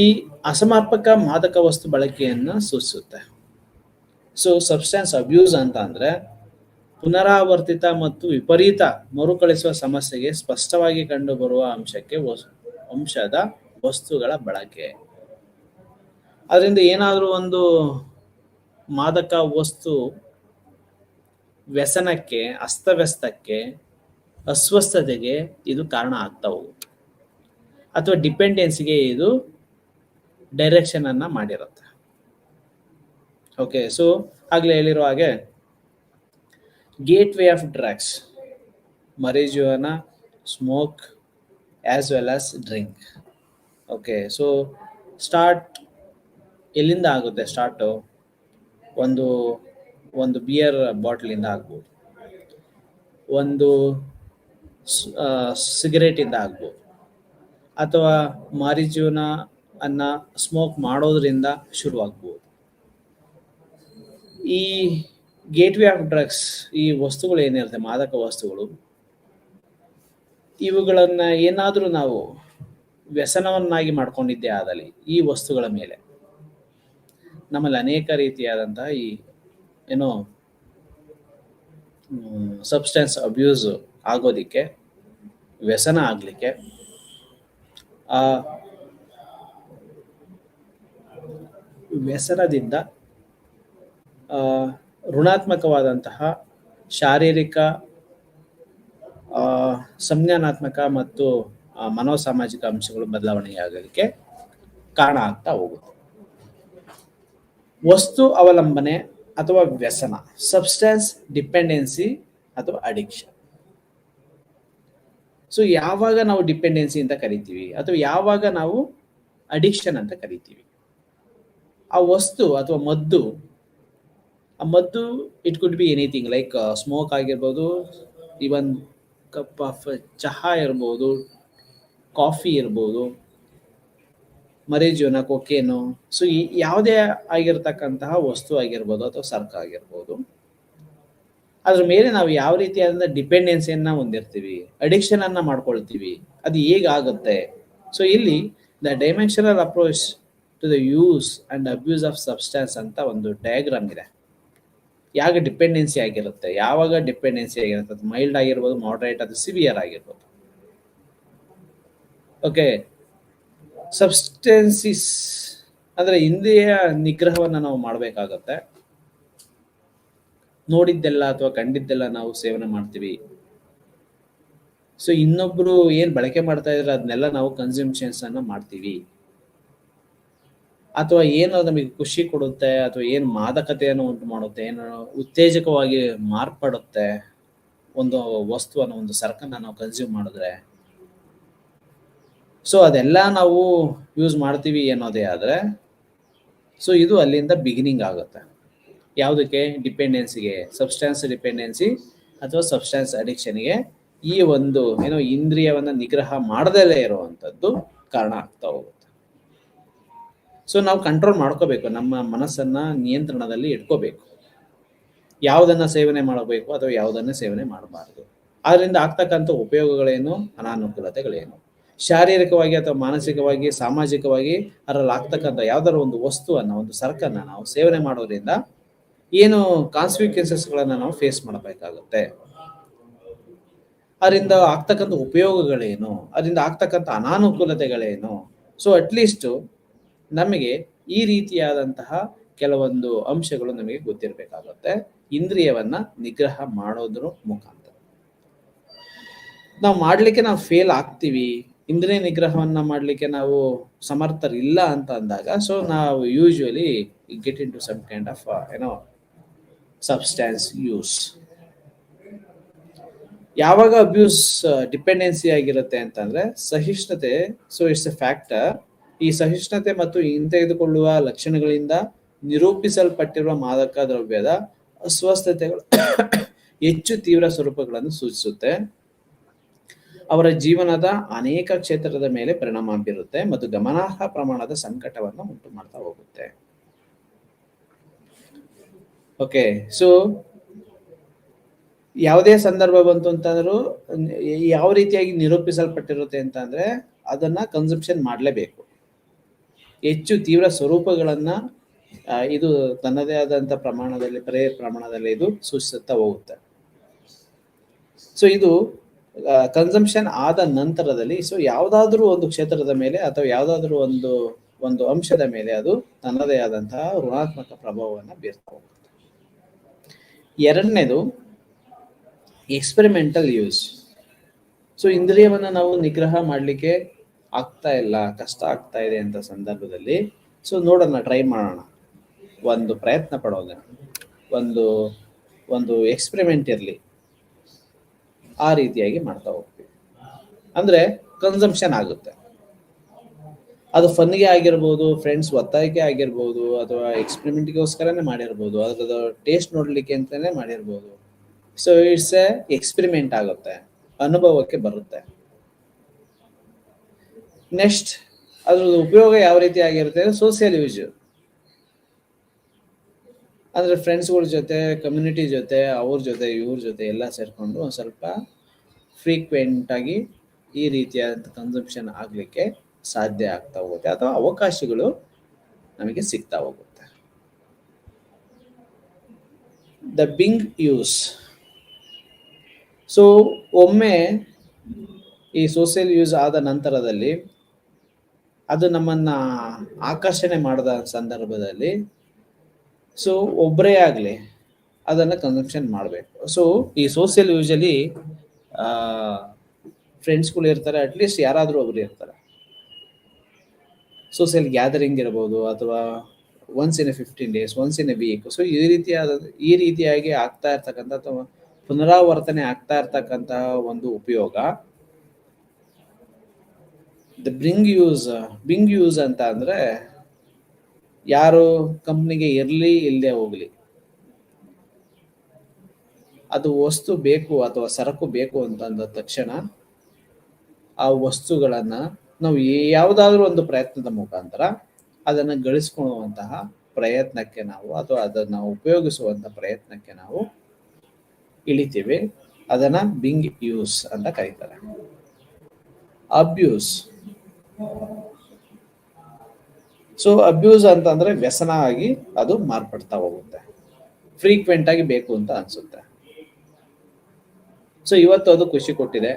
ಈ ಅಸಮರ್ಪಕ ಮಾದಕ ವಸ್ತು ಬಳಕೆಯನ್ನು ಸೂಚಿಸುತ್ತೆ. ಸೊ ಸಬ್ಸ್ಟೆನ್ಸ್ ಅಬ್ಯೂಸ್ ಅಂತ ಅಂದರೆ ಪುನರಾವರ್ತಿತ ಮತ್ತು ವಿಪರೀತ ಮರುಕಳಿಸುವ ಸಮಸ್ಯೆಗೆ ಸ್ಪಷ್ಟವಾಗಿ ಕಂಡುಬರುವ ಅಂಶದ ವಸ್ತುಗಳ ಬಳಕೆ. ಅದರಿಂದ ಏನಾದರೂ ಒಂದು ಮಾದಕ ವಸ್ತು ವ್ಯಸನಕ್ಕೆ, ಅಸ್ತವ್ಯಸ್ತಕ್ಕೆ, ಅಸ್ವಸ್ಥತೆಗೆ ಇದು ಕಾರಣ ಆಗ್ತಾ ಹೋಗುತ್ತೆ, ಅಥವಾ ಡಿಪೆಂಡೆನ್ಸಿಗೆ ಇದು ಡೈರೆಕ್ಷನ್ ಅನ್ನ ಮಾಡಿರುತ್ತೆ. ಓಕೆ, ಸೊ ಆಗಲೇ ಹೇಳಿರೋ ಹಾಗೆ gateway of drugs, marijuana, smoke as well as drink. Okay, so start ಎಲ್ಲಿಂದ ಆಗುತ್ತೆ? ಸ್ಟಾರ್ಟು ಒಂದು ಬಿಯರ್ ಬಾಟ್ಲಿಂದ ಆಗ್ಬೋದು, ಒಂದು ಸಿಗರೇಟಿಂದ ಆಗ್ಬೋದು, ಅಥವಾ ಮಾರಿಜುನಾ ಅನ್ನ ಸ್ಮೋಕ್ ಮಾಡೋದ್ರಿಂದ ಶುರುವಾಗ್ಬೋದು. ಈ ಗೇಟ್ವೇ ಆಫ್ ಡ್ರಗ್ಸ್, ಈ ವಸ್ತುಗಳು ಏನಿರುತ್ತೆ, ಮಾದಕ ವಸ್ತುಗಳು, ಇವುಗಳನ್ನು ಏನಾದರೂ ನಾವು ವ್ಯಸನವನ್ನಾಗಿ ಮಾಡ್ಕೊಂಡಿದ್ದೇ ಆದಲ್ಲಿ ಈ ವಸ್ತುಗಳ ಮೇಲೆ ನಮ್ಮಲ್ಲಿ ಅನೇಕ ರೀತಿಯಾದಂತಹ ಈ ಏನೋ ಸಬ್ಸ್ಟೆನ್ಸ್ ಅಬ್ಯೂಸ್ ಆಗೋದಿಕ್ಕೆ, ವ್ಯಸನ ಆಗಲಿಕ್ಕೆ, ಆ ವ್ಯಸನದಿಂದ ಆ, ಋಣಾತ್ಮಕವಾದಂತಹ ಶಾರೀರಿಕ, ಆ, ಸಂಜ್ಞಾನಾತ್ಮಕ ಮತ್ತು ಮನೋಸಾಮಾಜಿಕ ಅಂಶಗಳು ಬದಲಾವಣೆಯಾಗಲಿಕ್ಕೆ ಕಾರಣ ಆಗ್ತಾ ಹೋಗುತ್ತೆ. ವಸ್ತು ಅವಲಂಬನೆ ಅಥವಾ ವ್ಯಸನ, ಸಬ್ಸ್ಟೆನ್ಸ್ ಡಿಪೆಂಡೆನ್ಸಿ ಅಥವಾ ಅಡಿಕ್ಷನ್. ಸೊ ಯಾವಾಗ ನಾವು ಡಿಪೆಂಡೆನ್ಸಿ ಅಂತ ಕರಿತೀವಿ ಅಥವಾ ಯಾವಾಗ ನಾವು ಅಡಿಕ್ಷನ್ ಅಂತ ಕರಿತೀವಿ, ಆ ವಸ್ತು ಅಥವಾ ಮದ್ದು, ಆ ಮದ್ದು it could be anything like smoke ಆಗಿರ್ಬೋದು, ಈವನ್ ಕಪ್ ಆಫ್ ಚಹಾ ಇರ್ಬೋದು, ಕಾಫಿ ಇರ್ಬೋದು, ಮರಿಜೋನ, ಕೊಕೇನು. ಸೊ ಯಾವುದೇ ಆಗಿರ್ತಕ್ಕಂತಹ ವಸ್ತು ಆಗಿರ್ಬೋದು ಅಥವಾ ಸರಕು ಆಗಿರ್ಬೋದು, ಅದ್ರ ಮೇಲೆ ನಾವು ಯಾವ ರೀತಿಯಾದ ಡಿಪೆಂಡೆನ್ಸಿಯನ್ನ ಹೊಂದಿರ್ತೀವಿ, ಅಡಿಕ್ಷನ್ ಅನ್ನ ಮಾಡ್ಕೊಳ್ತೀವಿ, ಅದು ಹೇಗಾಗುತ್ತೆ. ಸೊ ಇಲ್ಲಿ the dimensional approach to the use and abuse of substance ಅಂತ ಒಂದು ಡಯಾಗ್ರಾಮ್ ಇದೆ. ಯಾವಾಗ ಡಿಪೆಂಡೆನ್ಸಿ ಆಗಿರುತ್ತೆ, ಯಾವಾಗ ಡಿಪೆಂಡೆನ್ಸಿ ಆಗಿರುತ್ತೆ, ಅದು ಮೈಲ್ಡ್ ಆಗಿರ್ಬೋದು, ಮಾಡರೇಟ್, ಅದು ಸಿವಿಯರ್ ಆಗಿರ್ಬೋದು. ಓಕೆ, ಸಬ್ಸ್ಟೆನ್ಸಿಸ್ ಅಂದ್ರೆ ಇಂದ್ರಿಯ ನಿಗ್ರಹವನ್ನು ನಾವು ಮಾಡಬೇಕಾಗತ್ತೆ. ನೋಡಿದ್ದೆಲ್ಲ ಅಥವಾ ಕಂಡಿದ್ದೆಲ್ಲ ನಾವು ಸೇವನೆ ಮಾಡ್ತೀವಿ. ಸೊ ಇನ್ನೊಬ್ರು ಏನ್ ಬಳಕೆ ಮಾಡ್ತಾ ಇದ್ರೆ ಅದನ್ನೆಲ್ಲ ನಾವು ಕನ್ಸ್ಯೂಮ್ಷನ್ಸ್ ಅನ್ನ ಮಾಡ್ತೀವಿ. ಅಥವಾ ಏನು ನಮಗೆ ಖುಷಿ ಕೊಡುತ್ತೆ ಅಥವಾ ಏನು ಮಾದಕತೆಯನ್ನು ಉಂಟು ಮಾಡುತ್ತೆ, ಏನು ಉತ್ತೇಜಕವಾಗಿ ಮಾರ್ಪಡುತ್ತೆ ಒಂದು ವಸ್ತುವನ್ನು, ಒಂದು ಸರಕನ್ನ ನಾವು ಕನ್ಸ್ಯೂಮ್ ಮಾಡಿದ್ರೆ, ಸೊ ಅದೆಲ್ಲ ನಾವು ಯೂಸ್ ಮಾಡ್ತೀವಿ ಅನ್ನೋದೇ ಆದ್ರೆ, ಸೊ ಇದು ಅಲ್ಲಿಂದ ಬಿಗಿನಿಂಗ್ ಆಗುತ್ತೆ. ಯಾವುದಕ್ಕೆ? ಡಿಪೆಂಡೆನ್ಸಿಗೆ, ಸಬ್ಸ್ಟೆನ್ಸ್ ಡಿಪೆಂಡೆನ್ಸಿ ಅಥವಾ ಸಬ್ಸ್ಟೆನ್ಸ್ ಅಡಿಕ್ಷನ್ಗೆ ಈ ಒಂದು ಏನೋ ಇಂದ್ರಿಯವನ್ನ ನಿಗ್ರಹ ಮಾಡದಲ್ಲೇ ಇರುವಂತದ್ದು ಕಾರಣ ಆಗ್ತಾ ಹೋಗುತ್ತೆ. ಸೊ ನಾವು ಕಂಟ್ರೋಲ್ ಮಾಡ್ಕೋಬೇಕು, ನಮ್ಮ ಮನಸ್ಸನ್ನ ನಿಯಂತ್ರಣದಲ್ಲಿ ಇಟ್ಕೋಬೇಕು. ಯಾವುದನ್ನ ಸೇವನೆ ಮಾಡಬೇಕು ಅಥವಾ ಯಾವುದನ್ನ ಸೇವನೆ ಮಾಡಬಾರದು, ಅದರಿಂದ ಆಗ್ತಕ್ಕಂಥ ಉಪಯೋಗಗಳೇನು, ಅನಾನುಕೂಲತೆಗಳೇನು, ಶಾರೀರಿಕವಾಗಿ ಅಥವಾ ಮಾನಸಿಕವಾಗಿ, ಸಾಮಾಜಿಕವಾಗಿ ಅದರಲ್ಲಿ ಆಗ್ತಕ್ಕಂಥ ಯಾವ್ದಾದ್ರು ಒಂದು ವಸ್ತುವನ್ನ, ಒಂದು ಸರಕನ್ನ ನಾವು ಸೇವನೆ ಮಾಡೋದ್ರಿಂದ ಏನು ಕಾನ್ಸಿಕ್ವೆನ್ಸಸ್ಗಳನ್ನ ನಾವು ಫೇಸ್ ಮಾಡಬೇಕಾಗುತ್ತೆ, ಅದರಿಂದ ಆಗ್ತಕ್ಕಂಥ ಉಪಯೋಗಗಳೇನು, ಅದರಿಂದ ಆಗ್ತಕ್ಕಂಥ ಅನಾನುಕೂಲತೆಗಳೇನು. ಸೊ ಅಟ್ಲೀಸ್ಟ್ ನಮಗೆ ಈ ರೀತಿಯಾದಂತಹ ಕೆಲವೊಂದು ಅಂಶಗಳು ನಮಗೆ ಗೊತ್ತಿರಬೇಕಾಗುತ್ತೆ. ಇಂದ್ರಿಯವನ್ನ ನಿಗ್ರಹ ಮಾಡೋದ್ರ ಮುಖಾಂತರ ನಾವು ಮಾಡ್ಲಿಕ್ಕೆ ನಾವು ಫೇಲ್ ಆಗ್ತೀವಿ, ಇಂದ್ರಿಯ ನಿಗ್ರಹವನ್ನ ಮಾಡ್ಲಿಕ್ಕೆ ನಾವು ಸಮರ್ಥರಿಲ್ಲ ಅಂತ ಅಂದಾಗ, ಸೊ ನಾವು usually get into some kind of substance use. ಯಾವಾಗ ಅಬ್ಯೂಸ್ ಡಿಪೆಂಡೆನ್ಸಿ ಆಗಿರುತ್ತೆ ಅಂತಂದ್ರೆ ಸಹಿಷ್ಣುತೆ. So it's a factor. ಈ ಸಹಿಷ್ಣುತೆ ಮತ್ತು ಹಿಂತೆಗೆದುಕೊಳ್ಳುವ ಲಕ್ಷಣಗಳಿಂದ ನಿರೂಪಿಸಲ್ಪಟ್ಟಿರುವ ಮಾದಕ ದ್ರವ್ಯದ ಅಸ್ವಸ್ಥತೆಗಳು ಹೆಚ್ಚು ತೀವ್ರ ಸ್ವರೂಪಗಳನ್ನು ಸೂಚಿಸುತ್ತೆ. ಅವರ ಜೀವನದ ಅನೇಕ ಕ್ಷೇತ್ರದ ಮೇಲೆ ಪರಿಣಾಮ ಬೀರುತ್ತೆ ಮತ್ತು ಗಮನಾರ್ಹ ಪ್ರಮಾಣದ ಸಂಕಟವನ್ನು ಉಂಟು ಮಾಡ್ತಾ ಹೋಗುತ್ತೆ. ಓಕೆ, ಸೊ ಯಾವುದೇ ಸಂದರ್ಭ ಬಂತು ಅಂತಂದ್ರೂ ಯಾವ ರೀತಿಯಾಗಿ ನಿರೂಪಿಸಲ್ಪಟ್ಟಿರುತ್ತೆ ಅಂತಂದ್ರೆ ಅದನ್ನ ಕನ್ಸಂಪ್ಷನ್ ಮಾಡಲೇಬೇಕು. ಹೆಚ್ಚು ತೀವ್ರ ಸ್ವರೂಪಗಳನ್ನ ಇದು ತನ್ನದೇ ಆದಂತ ಪ್ರಮಾಣದಲ್ಲಿ, ಪ್ರಮಾಣದಲ್ಲಿ ಇದು ಸೂಚಿಸುತ್ತಾ ಹೋಗುತ್ತೆ. ಸೊ ಇದು ಕನ್ಸಂಪ್ಷನ್ ಆದ ನಂತರದಲ್ಲಿ, ಸೊ ಯಾವುದಾದ್ರೂ ಒಂದು ಕ್ಷೇತ್ರದ ಮೇಲೆ ಅಥವಾ ಯಾವುದಾದ್ರೂ ಒಂದು ಅಂಶದ ಮೇಲೆ ಅದು ತನ್ನದೇ ಆದಂತಹ ಋಣಾತ್ಮಕ ಪ್ರಭಾವವನ್ನು ಬೀರ್ತಾ ಹೋಗುತ್ತೆ. ಎರಡನೇದು ಎಕ್ಸ್ಪೆರಿಮೆಂಟಲ್ ಯೂಸ್. ಸೊ ಇಂದ್ರಿಯವನ್ನ ನಾವು ನಿಗ್ರಹ ಮಾಡಲಿಕ್ಕೆ ಆಗ್ತಾ ಇಲ್ಲ, ಕಷ್ಟ ಆಗ್ತಾ ಇದೆ ಅಂತ ಸಂದರ್ಭದಲ್ಲಿ, ಸೊ ನೋಡೋಣ, ಟ್ರೈ ಮಾಡೋಣ, ಒಂದು ಪ್ರಯತ್ನ ಪಡೋಣ, ಒಂದು ಎಕ್ಸ್ಪೆರಿಮೆಂಟ್ ಇರಲಿ, ಆ ರೀತಿಯಾಗಿ ಮಾಡ್ತಾ ಹೋಗ್ತೀವಿ. ಅಂದ್ರೆ ಕನ್ಸಂಪ್ಷನ್ ಆಗುತ್ತೆ. ಅದು ಫನ್ಗೆ ಆಗಿರ್ಬೋದು, ಫ್ರೆಂಡ್ಸ್ ಒತ್ತಾಯಕ್ಕೆ ಆಗಿರ್ಬೋದು, ಅಥವಾ ಎಕ್ಸ್ಪೆರಿಮೆಂಟ್ಗೋಸ್ಕರನೇ ಮಾಡಿರ್ಬೋದು, ಅದ್ರದ್ದು ಟೇಸ್ಟ್ ನೋಡ್ಲಿಕ್ಕೆ ಅಂತಾನೆ ಮಾಡಿರ್ಬೋದು. ಸೊ ಇಟ್ಸ್ ಎ ಎಕ್ಸ್ಪೆರಿಮೆಂಟ್ ಆಗುತ್ತೆ, ಅನುಭವಕ್ಕೆ ಬರುತ್ತೆ. ನೆಕ್ಸ್ಟ್ ಅದ್ರದ್ದು ಉಪಯೋಗ ಯಾವ ರೀತಿ ಆಗಿರುತ್ತೆ ಅಂದ್ರೆ ಸೋಷಿಯಲ್ ಯೂಸ್. ಅಂದ್ರೆ ಫ್ರೆಂಡ್ಸ್ಗಳ ಜೊತೆ, ಕಮ್ಯುನಿಟಿ ಜೊತೆ, ಅವ್ರ ಜೊತೆ, ಇವ್ರ ಜೊತೆ ಎಲ್ಲ ಸೇರ್ಕೊಂಡು ಒಂದು ಸ್ವಲ್ಪ ಫ್ರೀಕ್ವೆಂಟ್ ಆಗಿ ಈ ರೀತಿಯಾದಂಥ ಕನ್ಸಂಪ್ಷನ್ ಆಗ್ಲಿಕ್ಕೆ ಸಾಧ್ಯ ಆಗ್ತಾ ಹೋಗುತ್ತೆ, ಅಥವಾ ಅವಕಾಶಗಳು ನಮಗೆ ಸಿಗ್ತಾ ಹೋಗುತ್ತೆ. The being use. ಸೊ ಒಮ್ಮೆ ಈ ಸೋಷಿಯಲ್ ಯೂಸ್ ಆದ ನಂತರದಲ್ಲಿ ಅದು ನಮ್ಮನ್ನ ಆಕರ್ಷಣೆ ಮಾಡಿದ ಸಂದರ್ಭದಲ್ಲಿ ಸೊ ಒಬ್ಬರೇ ಆಗಲಿ ಅದನ್ನು ಕನ್ಸಂಪ್ಷನ್ ಮಾಡಬೇಕು. ಸೊ ಈ ಸೋಷಿಯಲ್ ಯೂಸಲಿ ಫ್ರೆಂಡ್ಸ್ಗಳು ಇರ್ತಾರೆ, ಅಟ್ಲೀಸ್ಟ್ ಯಾರಾದರೂ ಒಬ್ರು ಇರ್ತಾರೆ. ಸೋಷಿಯಲ್ ಗ್ಯಾದರಿಂಗ್ ಇರ್ಬೋದು ಅಥವಾ once in a 15 days, once in a week. So ಈ ರೀತಿಯಾಗಿ ಆಗ್ತಾ ಇರ್ತಕ್ಕಂಥ ಅಥವಾ ಪುನರಾವರ್ತನೆ ಆಗ್ತಾ ಇರ್ತಕ್ಕಂತಹ ಒಂದು ಉಪಯೋಗ ದ ಬಿಂಗ್ ಯೂಸ್ ಅಂತ ಅಂದ್ರೆ ಯಾರು ಕಂಪ್ನಿಗೆ ಇರಲಿ ಇಲ್ಲದೆ ಹೋಗ್ಲಿ, ಅದು ವಸ್ತು ಬೇಕು ಅಥವಾ ಸರಕು ಬೇಕು ಅಂತಂದ ತಕ್ಷಣ ಆ ವಸ್ತುಗಳನ್ನ ನಾವು ಯಾವುದಾದ್ರೂ ಒಂದು ಪ್ರಯತ್ನದ ಮುಖಾಂತರ ಅದನ್ನ ಗಳಿಸ್ಕೊಳ್ಳುವಂತಹ ಪ್ರಯತ್ನಕ್ಕೆ ನಾವು ಅಥವಾ ಅದನ್ನ ಉಪಯೋಗಿಸುವಂತ ಪ್ರಯತ್ನಕ್ಕೆ ನಾವು ಇಳಿತೀವಿ. ಅದನ್ನ ಬಿಂಗ್ ಯೂಸ್ ಅಂತ ಕರೀತಾರೆ. ಅಬ್ಯೂಸ್. ಸೊ ಅಬ್ಯೂಸ್ ಅಂತಂದ್ರೆ ವ್ಯಸನ ಆಗಿ ಅದು ಮಾರ್ಪಡ್ತಾ ಹೋಗುತ್ತೆ, ಫ್ರೀಕ್ವೆಂಟ್ ಆಗಿ ಬೇಕು ಅಂತ ಅನ್ಸುತ್ತೆ. ಸೊ ಇವತ್ತು ಅದು ಖುಷಿ ಕೊಟ್ಟಿದೆ.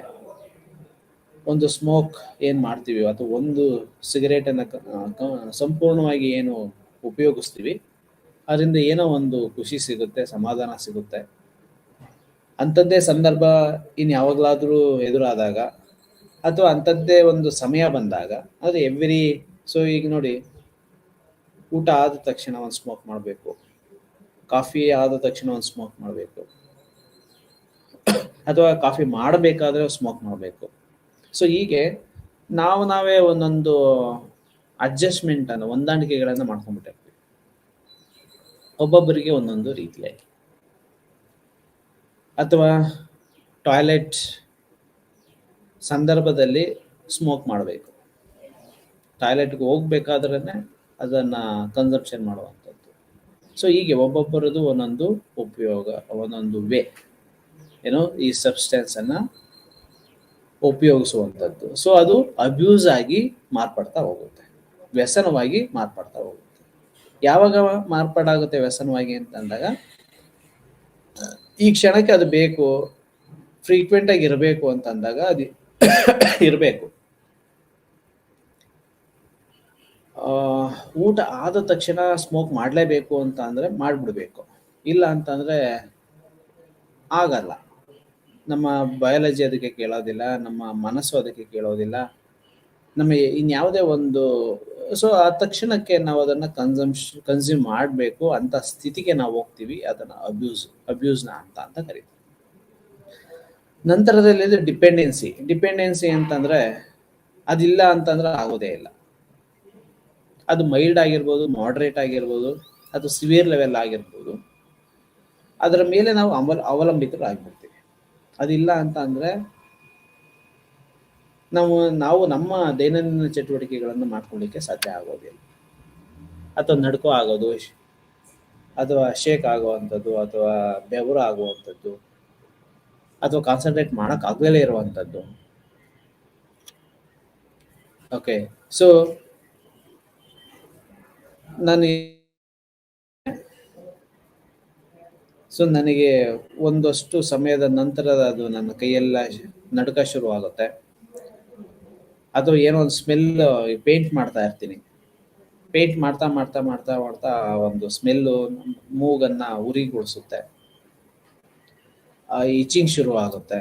ಒಂದು ಸ್ಮೋಕ್ ಏನ್ ಮಾಡ್ತೀವಿ ಅಥವಾ ಒಂದು ಸಿಗರೇಟ್ ಅನ್ನ ಸಂಪೂರ್ಣವಾಗಿ ಏನು ಉಪಯೋಗಿಸ್ತೀವಿ, ಅದರಿಂದ ಏನೋ ಒಂದು ಖುಷಿ ಸಿಗುತ್ತೆ, ಸಮಾಧಾನ ಸಿಗುತ್ತೆ. ಅಂಥದ್ದೇ ಸಂದರ್ಭ ಇನ್ ಯಾವಾಗ್ಲಾದ್ರೂ ಎದುರಾದಾಗ ಅಥವಾ ಅಂಥದ್ದೇ ಒಂದು ಸಮಯ ಬಂದಾಗ ಅದು ಸೊ ಈಗ ನೋಡಿ, ಊಟ ಆದ ತಕ್ಷಣ ಒಂದು ಸ್ಮೋಕ್ ಮಾಡಬೇಕು, ಕಾಫಿ ಆದ ತಕ್ಷಣ ಒಂದು ಸ್ಮೋಕ್ ಮಾಡಬೇಕು, ಅಥವಾ ಕಾಫಿ ಮಾಡಬೇಕಾದ್ರೆ ಸ್ಮೋಕ್ ಮಾಡಬೇಕು. ಸೊ ಹೀಗೆ ನಾವೇ ಒಂದೊಂದು ಅಡ್ಜಸ್ಟ್ಮೆಂಟ್ ಅನ್ನು, ಹೊಂದಾಣಿಕೆಗಳನ್ನು ಮಾಡ್ಕೊಂಡ್ಬಿಟ್ಟಿರ್ತೀವಿ ಒಬ್ಬೊಬ್ಬರಿಗೆ ಒಂದೊಂದು ರೀತಿಯಾಗಿ. ಅಥವಾ ಟಾಯ್ಲೆಟ್ ಸಂದರ್ಭದಲ್ಲಿ ಸ್ಮೋಕ್ ಮಾಡಬೇಕು, ಟಾಯ್ಲೆಟ್ಗೆ ಹೋಗ್ಬೇಕಾದ್ರೆ ಅದನ್ನ ಕನ್ಸಂಪ್ಷನ್ ಮಾಡುವಂಥದ್ದು. ಸೊ ಹೀಗೆ ಒಬ್ಬೊಬ್ಬರದು ಒಂದೊಂದು ಉಪಯೋಗ, ಒಂದೊಂದು ವೇ ಏನೋ ಈ ಸಬ್ಸ್ಟೆನ್ಸ್ ಅನ್ನ ಉಪಯೋಗಿಸುವಂಥದ್ದು. ಸೊ ಅದು ಅಬ್ಯೂಸ್ ಆಗಿ ಮಾರ್ಪಡ್ತಾ ಹೋಗುತ್ತೆ, ವ್ಯಸನವಾಗಿ ಮಾರ್ಪಡ್ತಾ ಹೋಗುತ್ತೆ. ಯಾವಾಗ ಮಾರ್ಪಾಡಾಗುತ್ತೆ ವ್ಯಸನವಾಗಿ ಅಂತಂದಾಗ, ಈ ಕ್ಷಣಕ್ಕೆ ಅದು ಬೇಕು, ಫ್ರೀಕ್ವೆಂಟ್ ಆಗಿ ಇರಬೇಕು ಅಂತಂದಾಗ ಅದು ಇರಬೇಕು. ಊಟ ಆದ ತಕ್ಷಣ ಸ್ಮೋಕ್ ಮಾಡಲೇಬೇಕು ಅಂತ ಅಂದ್ರೆ ಮಾಡ್ಬಿಡ್ಬೇಕು, ಇಲ್ಲ ಅಂತಂದ್ರೆ ಆಗಲ್ಲ. ನಮ್ಮ ಬಯಾಲಜಿ ಅದಕ್ಕೆ ಕೇಳೋದಿಲ್ಲ, ನಮ್ಮ ಮನಸ್ಸು ಅದಕ್ಕೆ ಕೇಳೋದಿಲ್ಲ, ನಮ್ಮ ಇನ್ಯಾವುದೇ ಒಂದು. ಸೊ ಆ ತಕ್ಷಣಕ್ಕೆ ನಾವು ಅದನ್ನ ಕನ್ಸ್ಯೂಮ್ ಮಾಡಬೇಕು ಅಂತ ಸ್ಥಿತಿಗೆ ನಾವು ಹೋಗ್ತೀವಿ. ಅದನ್ನ ಅಬ್ಯೂಸ್ನ ಅಂತ ಕರೀತೀವಿ. ನಂತರದಲ್ಲಿ ಡಿಪೆಂಡೆನ್ಸಿ ಅಂತಂದ್ರೆ ಅದಿಲ್ಲ ಅಂತಂದ್ರೆ ಆಗೋದೇ ಇಲ್ಲ. ಅದು ಮೈಲ್ಡ್ ಆಗಿರ್ಬೋದು, ಮಾಡ್ರೇಟ್ ಆಗಿರ್ಬೋದು, ಅದು ಸಿವಿಯರ್ ಲೆವೆಲ್ ಆಗಿರ್ಬೋದು. ಅದರ ಮೇಲೆ ನಾವು ಅವಲಂಬಿತರಾಗಿರ್ತೀವಿ. ಅದಿಲ್ಲ ಅಂತ ಅಂದ್ರೆ ನಾವು ನಮ್ಮ ದೈನಂದಿನ ಚಟುವಟಿಕೆಗಳನ್ನು ಮಾಡ್ಕೊಳ್ಳಿಕ್ಕೆ ಸಾಧ್ಯ ಆಗೋದಿಲ್ಲ. ಅಥವಾ ನಡ್ಕೋ ಆಗೋದು, ಅಥವಾ ಶೇಕ್ ಆಗುವಂಥದ್ದು, ಅಥವಾ ಬೆವರು ಆಗುವಂಥದ್ದು, ಅಥವಾ ಕಾನ್ಸಂಟ್ರೇಟ್ ಮಾಡಕ್ ಆಗಲೇ ಇರುವಂಥದ್ದು. ಓಕೆ, ಸೊ ನನಗೆ ಒಂದಷ್ಟು ಸಮಯದ ನಂತರ ಅದು ನನ್ನ ಕೈಯೆಲ್ಲ ನಡುಕ ಶುರು ಆಗುತ್ತೆ. ಅಥವಾ ಏನೋ ಒಂದು ಸ್ಮೆಲ್, ಪೇಂಟ್ ಮಾಡ್ತಾ ಇರ್ತೀನಿ, ಪೇಂಟ್ ಮಾಡ್ತಾ ಮಾಡ್ತಾ ಮಾಡ್ತಾ ಮಾಡ್ತಾ ಒಂದು ಸ್ಮೆಲ್ಲು ಮೂಗನ್ನ ಉರಿಗೊಳಿಸುತ್ತೆ, ಇಚಿಂಗ್ ಶುರು ಆಗುತ್ತೆ,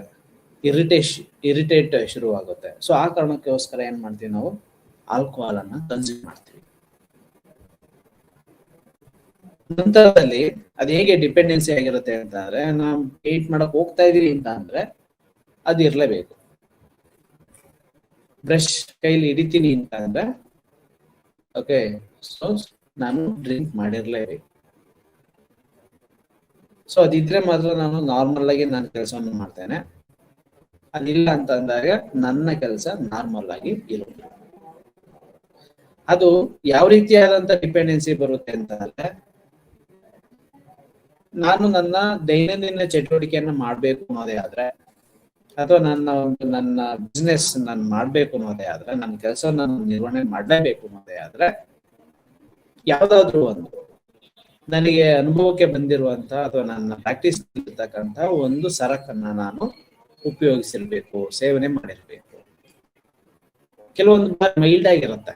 ಇರಿಟೇಟ್ ಶುರು ಆಗುತ್ತೆ. ಸೊ ಆ ಕಾರಣಕ್ಕೋಸ್ಕರ ಏನ್ ಮಾಡ್ತೀವಿ, ನಾವು ಆಲ್ಕೋಹಾಲ್ ಅನ್ನ ಕನ್ಸ್ಯೂಮ್ ಮಾಡ್ತೀವಿ. ನಂತರದಲ್ಲಿ ಅದು ಹೇಗೆ ಡಿಪೆಂಡೆನ್ಸಿ ಆಗಿರುತ್ತೆ ಅಂತ ಅಂದ್ರೆ, ನಾವು ಪೇಂಟ್ ಮಾಡಕ್ ಹೋಗ್ತಾ ಇದೀವಿ ಅಂತ ಅಂದ್ರೆ ಅದು ಇರ್ಲೇಬೇಕು. ಬ್ರಷ್ ಕೈಲಿ ಹಿಡಿತೀನಿ ಅಂತ ಅಂದ್ರೆ ಓಕೆ, ಸೊ ನಾನು ಡ್ರಿಂಕ್ ಮಾಡಿರ್ಲೇಬೇಕು. ಸೊ ಅದಿದ್ರೆ ಮಾತ್ರ ನಾನು ನಾರ್ಮಲ್ ಆಗಿ ನನ್ನ ಕೆಲಸವನ್ನು ಮಾಡ್ತೇನೆ. ಅದಿಲ್ಲ ಅಂತ ಅಂದಾಗ ನನ್ನ ಕೆಲಸ ನಾರ್ಮಲ್ ಆಗಿ ಇರುತ್ತೆ. ಅದು ಯಾವ ರೀತಿಯಾದಂತ ಡಿಪೆಂಡೆನ್ಸಿ ಬರುತ್ತೆ ಅಂತ ಅಂದ್ರೆ, ನಾನು ನನ್ನ ದೈನಂದಿನ ಚಟುವಟಿಕೆಯನ್ನ ಮಾಡ್ಬೇಕು ಅನ್ನೋದೇ ಆದ್ರೆ, ಅಥವಾ ನನ್ನ ಬಿಸ್ನೆಸ್ ನಾನು ಮಾಡ್ಬೇಕು ಅನ್ನೋದೇ ಆದ್ರೆ, ನನ್ನ ಕೆಲಸ ನಾನು ನಿರ್ವಹಣೆ ಮಾಡಲೇಬೇಕು ಅನ್ನೋದೇ ಆದ್ರೆ, ಯಾವ್ದಾದ್ರು ಒಂದು ನನಗೆ ಅನುಭವಕ್ಕೆ ಬಂದಿರುವಂತ ಅಥವಾ ನನ್ನ ಪ್ರಾಕ್ಟೀಸ್ ಇರ್ತಕ್ಕಂತ ಒಂದು ಸರಕನ್ನ ನಾನು ಉಪಯೋಗಿಸಿರ್ಬೇಕು, ಸೇವನೆ ಮಾಡಿರ್ಬೇಕು. ಕೆಲವೊಂದು ಮೈಲ್ಡ್ ಆಗಿರುತ್ತೆ,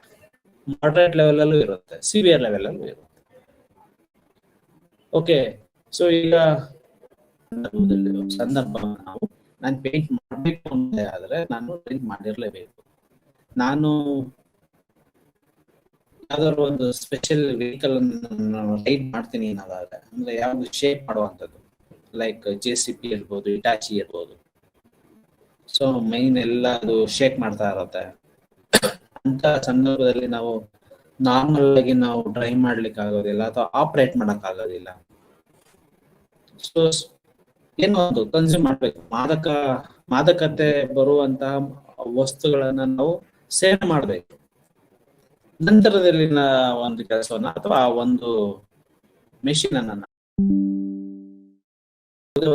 ಮಾಡರೇಟ್ ಲೆವೆಲ್ ಅಲ್ಲೂ ಇರುತ್ತೆ, ಸಿವಿಯರ್ ಲೆವೆಲ್ ಅಲ್ಲೂ ಇರುತ್ತೆ. ಓಕೆ, ಸೊ ಈಗ ಸಂದರ್ಭ ನಾವು ನಾನು ಪೇಂಟ್ ಮಾಡಬೇಕು ಅಂತ ಆದ್ರೆ ನಾನು ಪೇಂಟ್ ಮಾಡಿರ್ಲೇಬೇಕು. ನಾನು ಯಾವ್ದಾದ್ರು ಒಂದು ಸ್ಪೆಷಲ್ ವೆಹಿಕಲ್ ರೈಡ್ ಮಾಡ್ತೀನಿ ಅನ್ನೋದಾದ್ರೆ, ಅಂದ್ರೆ ಯಾವ್ದು ಶೇಪ್ ಮಾಡುವಂಥದ್ದು, ಲೈಕ್ JCB ಇರ್ಬೋದು, ಇಟಾಚಿ ಇರ್ಬೋದು. ಸೊ ಮೈನ್ ಎಲ್ಲ ಅದು ಶೇಕ್ ಮಾಡ್ತಾ ಇರುತ್ತೆ. ಅಂತ ಸಂದರ್ಭದಲ್ಲಿ ನಾವು ನಾರ್ಮಲ್ ಆಗಿ ನಾವು ಡ್ರೈವ್ ಮಾಡ್ಲಿಕ್ಕೆ ಆಗೋದಿಲ್ಲ ಅಥವಾ ಆಪರೇಟ್ ಮಾಡಕ್ ಆಗೋದಿಲ್ಲ. ಸೊ ಏನೋ ಒಂದು ಕನ್ಸ್ಯೂಮ್ ಮಾಡ್ಬೇಕು. ಮಾದಕತೆ ಬರುವಂತಹ ವಸ್ತುಗಳನ್ನ ನಾವು ಸೇವನೆ ಮಾಡ್ಬೇಕು. ನಂತರದಲ್ಲಿ ಒಂದು ಕೆಲಸವನ್ನ ಅಥವಾ ಒಂದು ಮೆಷಿನ್ ಅನ್ನ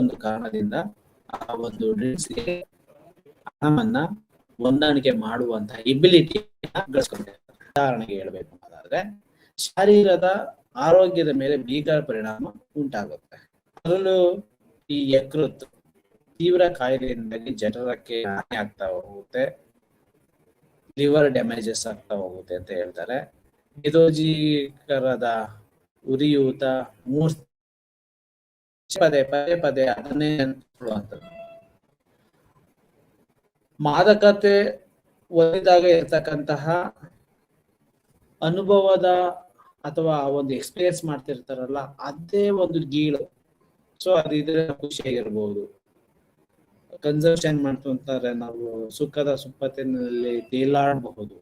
ಒಂದು ಕಾರಣದಿಂದ ಆ ಒಂದು ಡ್ರಿಂಕ್ಸ್ಗೆ ಹಣವನ್ನ ಹೊಂದಾಣಿಕೆ ಮಾಡುವಂತಹ ಎಬಿಲಿಟಿ ಗಳಿಸ್ಕೊಂಡಿರ್ತಾರೆ. ಉದಾಹರಣೆಗೆ ಹೇಳ್ಬೇಕು ಅನ್ನೋದಾದ್ರೆ, ಶರೀರದ ಆರೋಗ್ಯದ ಮೇಲೆ ಭೀಕರ ಪರಿಣಾಮ ಉಂಟಾಗುತ್ತೆ. ಅದರಲ್ಲೂ ಈ ಯಕೃತ್ ತೀವ್ರ ಕಾಯಿಲೆಯಿಂದಾಗಿ ಜನರಕ್ಕೆ ಹಾನಿ ಆಗ್ತಾ ಹೋಗುತ್ತೆ, ಲಿವರ್ ಡ್ಯಾಮೇಜಸ್ ಆಗ್ತಾ ಹೋಗುತ್ತೆ ಅಂತ ಹೇಳ್ತಾರೆ. ಮೇದೋಜೀಕರದ ಉರಿಯೂತ, ಪದೇ ಪದೇ ಅದನ್ನೇ ನೆನಪಿಸುವಂಥದ್ದು. ಮಾದಕತೆ ಒದಗಿದಾಗ ಇರ್ತಕ್ಕಂತಹ ಅನುಭವದ ಅಥವಾ ಒಂದು ಎಕ್ಸ್ಪೀರಿಯನ್ಸ್ ಮಾಡ್ತಿರ್ತಾರಲ್ಲ, ಅದೇ ಒಂದು ಗೀಳು. ಸೊ ಅದಿದ್ರೆ ಖುಷಿಯಾಗಿರ್ಬೋದು. ಕನ್ಸಂಪ್ಷನ್ ಮಾಡ್ಕೊಂತಾರೆ, ನಾವು ಸುಖದ ಸುಪ್ಪತ್ತಿನಲ್ಲಿ ತೇಲಾಡಬಹುದು.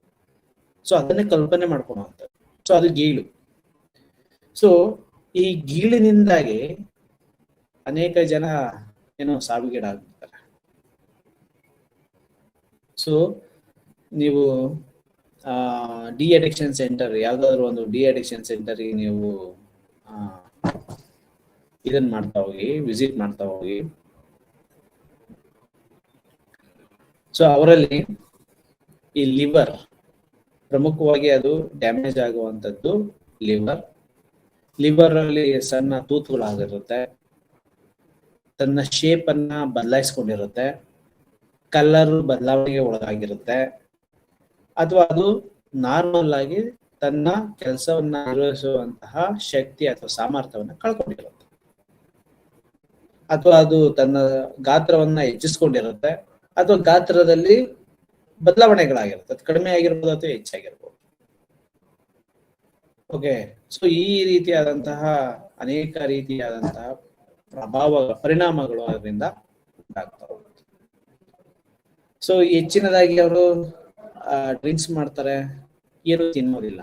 ಸೊ ಅದನ್ನೇ ಕಲ್ಪನೆ ಮಾಡ್ಕೊಳ್ಳುವಂಥದ್ದು. ಸೊ ಅದು ಗೀಳು. ಸೊ ಈ ಗೀಳಿನಿಂದಾಗಿ ಅನೇಕ ಜನ ಏನೋ ಸಾವಿಗೀಡಾಗ್ತಾರೆ. ಸೊ ನೀವು ಡಿ ಅಡಿಕ್ಷನ್ ಸೆಂಟರ್, ಯಾವ್ದಾದ್ರು ಒಂದು ಡಿ ಅಡಿಕ್ಷನ್ ಸೆಂಟರ್ಗೆ ನೀವು ಇದನ್ನ ಮಾಡ್ತಾ ಹೋಗಿ, ವಿಸಿಟ್ ಮಾಡ್ತಾ ಹೋಗಿ. ಸೊ ಅವರಲ್ಲಿ ಈ ಲಿವರ್ ಪ್ರಮುಖವಾಗಿ ಅದು ಡ್ಯಾಮೇಜ್ ಆಗುವಂಥದ್ದು. ಲಿವರ್ ಅಲ್ಲಿ ಸಣ್ಣ ತೂತುಗಳಾಗಿರುತ್ತೆ, ತನ್ನ ಶೇಪ್ ಅನ್ನ ಬದಲಾಯಿಸ್ಕೊಂಡಿರುತ್ತೆ, ಕಲರ್ ಬದಲಾವಣೆಗೆ ಒಳಗಾಗಿರುತ್ತೆ, ಅಥವಾ ಅದು ನಾರ್ಮಲ್ ಆಗಿ ತನ್ನ ಕೆಲಸವನ್ನ ನಿರ್ವಹಿಸುವಂತಹ ಶಕ್ತಿ ಅಥವಾ ಸಾಮರ್ಥ್ಯವನ್ನ ಕಳ್ಕೊಂಡಿರುತ್ತೆ, ಅಥವಾ ಅದು ತನ್ನ ಗಾತ್ರವನ್ನ ಹೆಚ್ಚಿಸ್ಕೊಂಡಿರುತ್ತೆ, ಅಥವಾ ಗಾತ್ರದಲ್ಲಿ ಬದಲಾವಣೆಗಳಾಗಿರುತ್ತೆ. ಅದು ಕಡಿಮೆ ಆಗಿರ್ಬೋದು ಅಥವಾ ಹೆಚ್ಚಾಗಿರ್ಬೋದು. ಓಕೆ, ಸೊ ಈ ರೀತಿಯಾದಂತಹ ಅನೇಕ ರೀತಿಯಾದಂತಹ ಪರಿಣಾಮಗಳು ಅದರಿಂದ ಉಂಟಾಗ್ತಾ ಹೋಗುತ್ತೆ. ಸೊ ಹೆಚ್ಚಿನದಾಗಿ ಅವರು ಡ್ರಿಂಕ್ಸ್ ಮಾಡ್ತಾರೆ, ಏನು ತಿನ್ನೋದಿಲ್ಲ.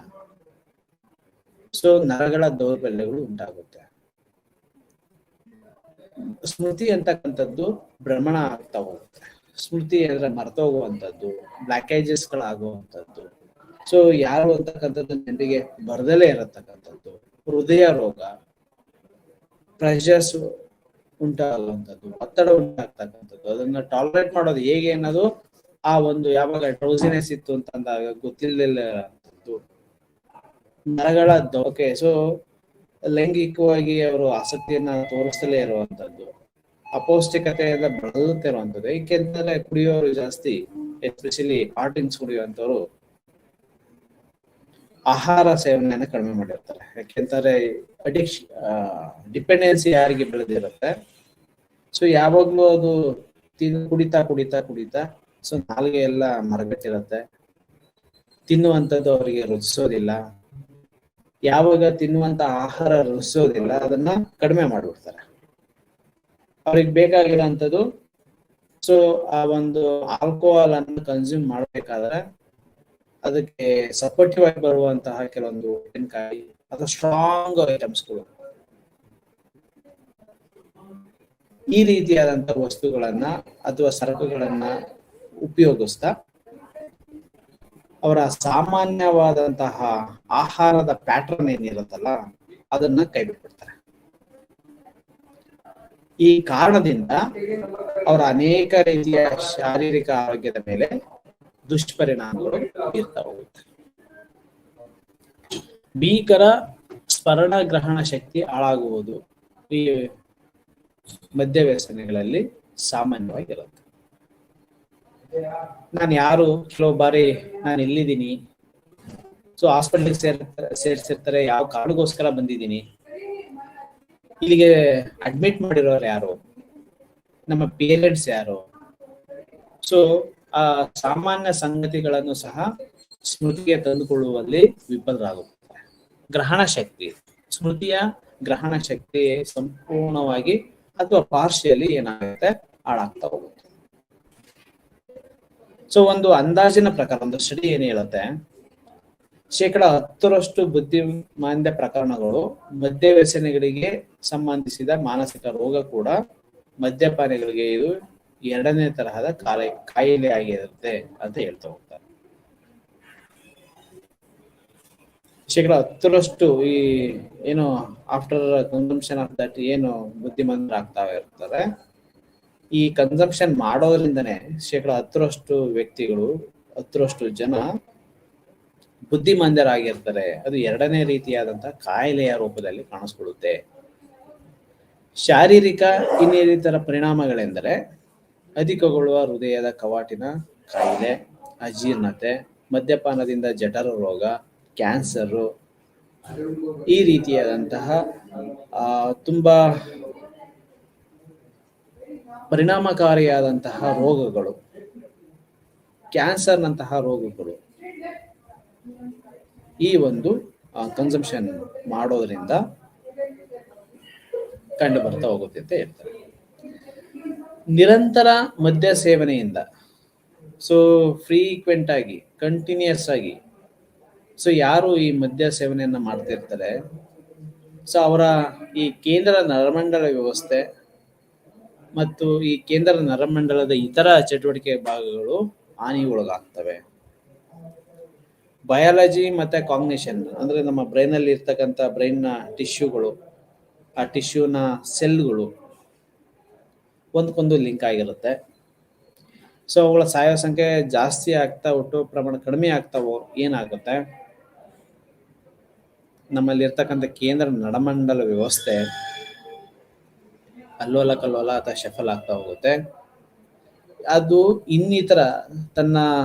ಸೊ ನರಗಳ ದೌರ್ಬಲ್ಯಗಳು ಉಂಟಾಗುತ್ತೆ. ಸ್ಮೃತಿ ಅಂತಕ್ಕಂಥದ್ದು ಭ್ರಮಣ ಆಗ್ತಾ ಹೋಗುತ್ತೆ. ಸ್ಮೃತಿ ಅಂದ್ರೆ ಮರ್ತೋಗುವಂಥದ್ದು, ಬ್ಲಾಕೇಜಸ್ ಗಳಾಗುವಂಥದ್ದು. ಸೊ ಯಾರು ಅಂತಕ್ಕಂಥದ್ದು ಜನರಿಗೆ ಬರ್ದಲೇ ಇರತಕ್ಕಂಥದ್ದು, ಹೃದಯ ರೋಗ, ಪ್ರೆಷರ್ಸ್ ಉಂಟಾಗುವಂಥದ್ದು, ಒತ್ತಡ ಉಂಟಾಗ್ತಕ್ಕಂಥದ್ದು, ಅದನ್ನ ಟಾಲರೇಟ್ ಮಾಡೋದು ಹೇಗೆ ಅನ್ನೋದು ಆ ಒಂದು ಯಾವಾಗ ಡ್ರೌಸಿನೆಸ್ ಇತ್ತು ಅಂತಂದಾಗ ಗೊತ್ತಿಲ್ಲದಿಲ್ಲ ಇರುವಂಥದ್ದು, ನರಗಳ ದೋಕೆ. ಸೊ ಲೈಂಗಿಕವಾಗಿ ಅವರು ಆಸಕ್ತಿಯನ್ನ ತೋರಿಸ್ತಲೇ ಇರುವಂತದ್ದು, ಅಪೌಷ್ಟಿಕತೆಯಿಂದ ಬಳಲುತ್ತಿರುವಂಥದ್ದು. ಏಕೆಂದ್ರೆ ಕುಡಿಯೋರು ಜಾಸ್ತಿ, ಎಸ್ಪೆಷಲಿ ಹಾಟ್ ಡ್ರಿಂಕ್ಸ್ ಕುಡಿಯುವಂಥವ್ರು ಆಹಾರ ಸೇವನೆಯನ್ನ ಕಡಿಮೆ ಮಾಡಿರ್ತಾರೆ. ಯಾಕೆಂತಾರೆ ಡಿಪೆಂಡೆನ್ಸಿ ಯಾರಿಗೆ ಬೆಳೆದಿರುತ್ತೆ. ಸೊ ಯಾವಾಗ್ಲೂ ಅದು ಕುಡಿತಾ ಕುಡಿತಾ ಕುಡಿತಾ ಸೊ ನಾಲ್ಗೆ ಎಲ್ಲ ಮರಗಟ್ಟಿರುತ್ತೆ, ತಿನ್ನುವಂಥದ್ದು ಅವರಿಗೆ ರುಚಿಸೋದಿಲ್ಲ. ಯಾವಾಗ ತಿನ್ನುವಂತ ಆಹಾರ ರುಚಿಸೋದಿಲ್ಲ ಅದನ್ನ ಕಡಿಮೆ ಮಾಡ್ಬಿಡ್ತಾರೆ. ಅವ್ರಿಗೆ ಬೇಕಾಗಿರೋಂಥದ್ದು ಸೊ ಆ ಒಂದು ಆಲ್ಕೋಹಾಲ್ ಅನ್ನು ಕನ್ಸ್ಯೂಮ್ ಮಾಡ್ಬೇಕಾದ್ರೆ ಅದಕ್ಕೆ ಸಪೋರ್ಟಿವ್ ಆಗಿ ಬರುವಂತಹ ಕೆಲವೊಂದು ಉಪ್ಪಿನಕಾಯಿ ಅಥವಾ ಸ್ಟ್ರಾಂಗ್ ಐಟಮ್ಸ್ಗಳು, ಈ ರೀತಿಯಾದಂತಹ ವಸ್ತುಗಳನ್ನ ಅಥವಾ ಸರಕುಗಳನ್ನ ಉಪಯೋಗಿಸ್ತಾ ಅವರ ಸಾಮಾನ್ಯವಾದಂತಹ ಆಹಾರದ ಪ್ಯಾಟರ್ನ್ ಏನಿರುತ್ತಲ್ಲ ಅದನ್ನ ಕೈ ಬಿಟ್ಬಿಡ್ತಾರೆ. ಈ ಕಾರಣದಿಂದ ಅವರ ಅನೇಕ ರೀತಿಯ ಶಾರೀರಿಕ ಆರೋಗ್ಯದ ಮೇಲೆ ದುಷ್ಪರಿಣಾಮಗಳು ಇರ್ತಾ ಹೋಗುತ್ತೆ. ಭೀಕರ ಸ್ಮರಣ ಗ್ರಹಣ ಶಕ್ತಿ ಹಾಳಾಗುವುದು ಈ ಮದ್ಯ ವ್ಯಸನಗಳಲ್ಲಿ ಸಾಮಾನ್ಯವಾಗಿರುತ್ತೆ. ನಾನು ಯಾರು, ಕೆಲವು ಬಾರಿ ನಾನು ಎಲ್ಲಿದ್ದೀನಿ, ಸೊ ಹಾಸ್ಪಿಟಲ್ಗೆ ಸೇರಿಸಿರ್ತಾರೆ, ಯಾವ ಕಾರಣಕ್ಕೋಸ್ಕರ ಬಂದಿದ್ದೀನಿ, ಇಲ್ಲಿಗೆ ಅಡ್ಮಿಟ್ ಮಾಡಿರೋರು ಯಾರು, ನಮ್ಮ ಪೇರೆಂಟ್ಸ್ ಯಾರು. ಸೊ ಆ ಸಾಮಾನ್ಯ ಸಂಗತಿಗಳನ್ನು ಸಹ ಸ್ಮೃತಿಗೆ ತಂದುಕೊಳ್ಳುವಲ್ಲಿ ವಿಫಲರಾಗುತ್ತಾರೆ. ಗ್ರಹಣ ಶಕ್ತಿ, ಸ್ಮೃತಿಯ ಗ್ರಹಣ ಶಕ್ತಿ ಸಂಪೂರ್ಣವಾಗಿ ಅಥವಾ ಪಾರ್ಶಿಯಲಿ ಏನಾಗುತ್ತೆ, ಹಾಳಾಗ್ತಾ ಹೋಗುತ್ತೆ. ಸೊ ಒಂದು ಅಂದಾಜಿನ ಪ್ರಕಾರ, ಒಂದು ಸ್ಟಡಿ ಏನ್ ಹೇಳುತ್ತೆ, 10% ಬುದ್ಧಿಮಾಂದ್ಯ ಪ್ರಕರಣಗಳು ಮದ್ಯ ವ್ಯಸನಿಗಳಿಗೆ ಸಂಬಂಧಿಸಿದ ಮಾನಸಿಕ ರೋಗ ಕೂಡ ಮದ್ಯಪಾನಿಗಳಿಗೆ ಇದು 2ನೇ ತರಹದ ಕಾಯಿಲೆ ಆಗಿರುತ್ತೆ ಅಂತ ಹೇಳ್ತಾ ಹೋಗ್ತಾರೆ. 10% ಈ ಏನು ಆಫ್ಟರ್ ಕನ್ಸಂಪ್ಷನ್ ಆಫ್ ದಟ್ ಏನು ಬುದ್ಧಿಮಾಂದ್ಯರಾಗ್ತಾ ಇರ್ತಾರೆ, ಈ ಕನ್ಸಂಪ್ಷನ್ ಮಾಡೋದ್ರಿಂದನೇ 10% ವ್ಯಕ್ತಿಗಳು 10% ಜನ ಬುದ್ಧಿಮಾಂದ್ಯರಾಗಿರ್ತಾರೆ. ಅದು 2ನೇ ರೀತಿಯಾದಂತಹ ಕಾಯಿಲೆಯ ರೂಪದಲ್ಲಿ ಕಾಣಿಸ್ಕೊಳ್ಳುತ್ತೆ. ಶಾರೀರಿಕ ಇನ್ನಿತರ ಪರಿಣಾಮಗಳೆಂದರೆ ಅಧಿಕಗೊಳ್ಳುವ ಹೃದಯದ ಕವಾಟಿನ ಕಾಯಿಲೆ, ಅಜೀರ್ಣತೆ, ಮದ್ಯಪಾನದಿಂದ ಜಠರ ರೋಗ, ಕ್ಯಾನ್ಸರು, ಈ ರೀತಿಯಾದಂತಹ ತುಂಬಾ ಪರಿಣಾಮಕಾರಿಯಾದಂತಹ ರೋಗಗಳು, ಕ್ಯಾನ್ಸರ್ನಂತಹ ರೋಗಗಳು ಈ ಒಂದು ಕನ್ಸಂಪ್ಷನ್ ಮಾಡೋದ್ರಿಂದ ಕಂಡು ಬರ್ತಾ ಹೋಗುತ್ತೆ ಅಂತ ಹೇಳ್ತಾರೆ. ನಿರಂತರ ಮದ್ಯ ಸೇವನೆಯಿಂದ, ಸೊ ಫ್ರೀಕ್ವೆಂಟ್ ಆಗಿ, ಕಂಟಿನ್ಯೂಸ್ ಆಗಿ, ಸೊ ಯಾರು ಈ ಮದ್ಯ ಸೇವನೆಯನ್ನ ಮಾಡ್ತಿರ್ತಾರೆ, ಸೊ ಅವರ ಈ ಕೇಂದ್ರ ನರಮಂಡಲ ವ್ಯವಸ್ಥೆ ಮತ್ತು ಈ ಕೇಂದ್ರ ನರಮಂಡಲದ ಇತರ ಚಟುವಟಿಕೆ ಭಾಗಗಳು ಹಾನಿಗೊಳಗಾಗ್ತವೆ. ಬಯಾಲಜಿ ಮತ್ತೆ ಕಾಗ್ನಿಷನ್, ಅಂದ್ರೆ ನಮ್ಮ ಬ್ರೈನ್ ಅಲ್ಲಿ ಇರ್ತಕ್ಕಂಥ ಬ್ರೈನ್ ನ ಟಿಶ್ಯೂಗಳು, ಆ ಟಿಶ್ಯೂನ ಸೆಲ್ಗಳು ಒಂದಕ್ಕೊಂದು ಲಿಂಕ್ ಆಗಿರುತ್ತೆ. ಸೊ ಅವುಗಳ ಸಾಯೋ ಸಂಖ್ಯೆ ಜಾಸ್ತಿ ಆಗ್ತಾ, ಹುಟ್ಟುವ ಪ್ರಮಾಣ ಕಡಿಮೆ ಆಗ್ತಾವೋ ಏನಾಗುತ್ತೆ, ನಮ್ಮಲ್ಲಿ ಇರ್ತಕ್ಕಂಥ ಕೇಂದ್ರ ನರಮಂಡಲ ವ್ಯವಸ್ಥೆ ಅಲ್ಲೋಲ ಕಲ್ಲೋಲ ಅಥವಾ ಶಫಲ್ ಆಗ್ತಾ ಹೋಗುತ್ತೆ. ಅದು ಇನ್ನಿತರ ತನ್ನ